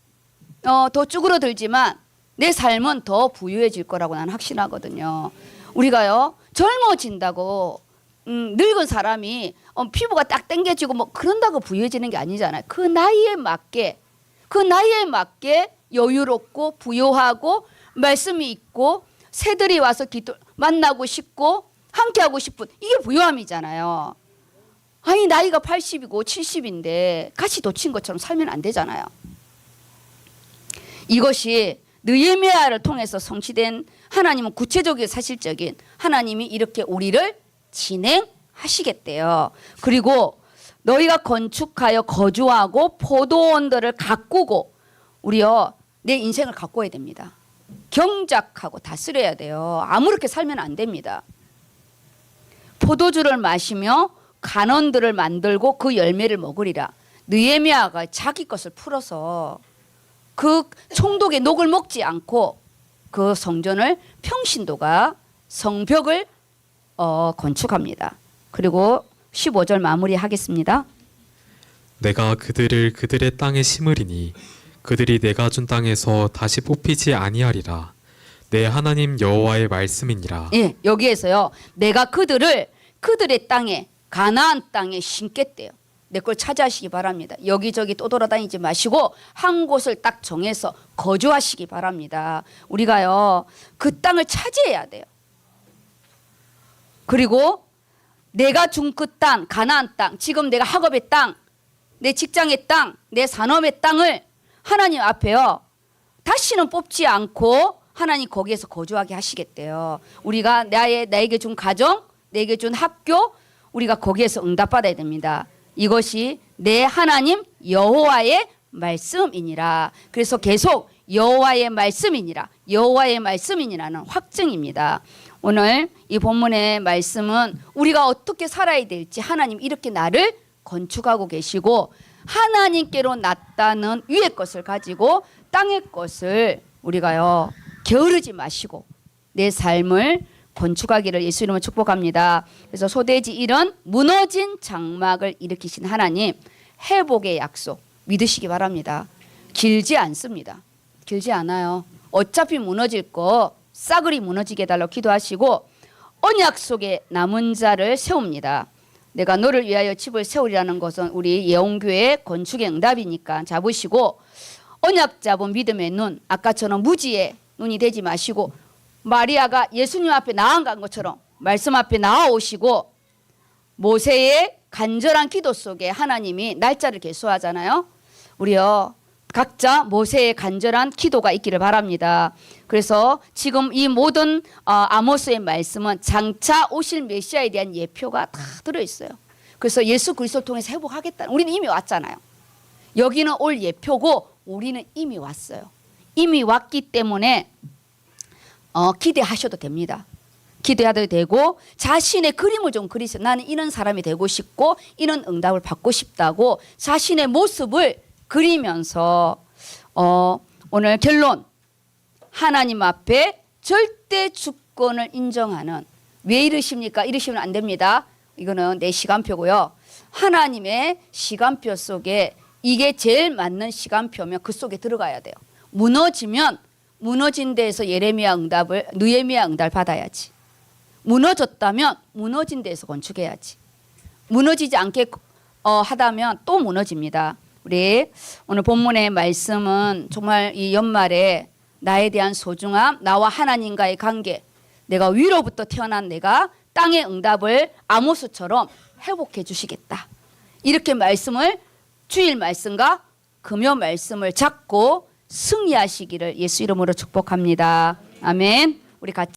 더 쭈그러들지만 내 삶은 더 부유해질 거라고 나는 확신하거든요. 우리가요 젊어진다고 늙은 사람이 피부가 딱 당겨지고 뭐 그런다고 부유해지는 게 아니잖아요. 그 나이에 맞게 여유롭고 부유하고 말씀이 있고 새들이 와서 만나고 싶고 함께하고 싶은 이게 부유함이잖아요. 아니 나이가 80이고 70인데 같이 놓친 것처럼 살면 안 되잖아요. 이것이 느헤미야를 통해서 성취된 하나님은 구체적이고 사실적인 하나님이 이렇게 우리를 진행하시겠대요. 그리고 너희가 건축하여 거주하고 포도원들을 가꾸고 우리요 내 인생을 가꿔야 됩니다. 경작하고 다스려야 돼요. 아무렇게 살면 안 됩니다. 포도주를 마시며 간원들을 만들고 그 열매를 먹으리라. 느헤미야가 자기 것을 풀어서 그 총독의 녹을 먹지 않고 그 성전을 평신도가 성벽을 건축합니다. 그리고 15절 마무리하겠습니다. 내가 그들을 그들의 땅에 심으리니 그들이 내가 준 땅에서 다시 뽑히지 아니하리라. 내 하나님 여호와의 말씀이니라. 예, 여기에서요. 내가 그들을 그들의 땅에 가나안 땅에 심겠대요. 내 걸 차지하시기 바랍니다. 여기저기 또 돌아다니지 마시고 한 곳을 딱 정해서 거주하시기 바랍니다. 우리가요 그 땅을 차지해야 돼요. 그리고 내가 준 그 땅, 가나안 땅, 지금 내가 학업의 땅, 내 직장의 땅, 내 산업의 땅을 하나님 앞에요 다시는 뽑지 않고 하나님 거기에서 거주하게 하시겠대요. 우리가 나에게 준 가정, 내게 준 학교, 우리가 거기에서 응답받아야 됩니다. 이것이 내 하나님 여호와의 말씀이니라. 그래서 계속 여호와의 말씀이니라, 여호와의 말씀이니라는 확증입니다. 오늘 이 본문의 말씀은 우리가 어떻게 살아야 될지 하나님 이렇게 나를 건축하고 계시고 하나님께로 났다는 위의 것을 가지고 땅의 것을 우리가요 게으르지 마시고 내 삶을 건축하기를 예수 이름으로 축복합니다. 그래서 소돼지 1은 무너진 장막을 일으키신 하나님 회복의 약속 믿으시기 바랍니다. 길지 않습니다. 길지 않아요. 어차피 무너질 거 싸그리 무너지게 해달라고 기도하시고 언약 속에 남은 자를 세웁니다. 내가 너를 위하여 집을 세우리라는 것은 우리 예언교회 건축의 응답이니까 잡으시고 언약 잡은 믿음의 눈, 아까처럼 무지의 눈이 되지 마시고 마리아가 예수님 앞에 나아간 것처럼 말씀 앞에 나아오시고 모세의 간절한 기도 속에 하나님이 날짜를 계수하잖아요. 우리요 각자 모세의 간절한 기도가 있기를 바랍니다. 그래서 지금 이 모든 아모스의 말씀은 장차 오실 메시아에 대한 예표가 다 들어있어요. 그래서 예수 그리스도를 통해서 회복하겠다. 우리는 이미 왔잖아요. 여기는 올 예표고 우리는 이미 왔어요. 이미 왔기 때문에 기대하셔도 됩니다. 기대해도 되고 자신의 그림을 좀 그리세요. 나는 이런 사람이 되고 싶고 이런 응답을 받고 싶다고 자신의 모습을 그리면서 오늘 결론 하나님 앞에 절대 주권을 인정하는 왜 이러십니까? 이러시면 안 됩니다. 이거는 내 시간표고요. 하나님의 시간표 속에 이게 제일 맞는 시간표면 그 속에 들어가야 돼요. 무너지면 무너진 데에서 느헤미야 응답을 받아야지. 무너졌다면 무너진 데에서 건축해야지. 무너지지 않게 하다면 또 무너집니다. 우리 오늘 본문의 말씀은 정말 이 연말에 나에 대한 소중함, 나와 하나님과의 관계, 내가 위로부터 태어난 내가 땅의 응답을 아모스처럼 회복해 주시겠다. 이렇게 말씀을 주일 말씀과 금요 말씀을 잡고 승리하시기를 예수 이름으로 축복합니다. 아멘. 우리 같이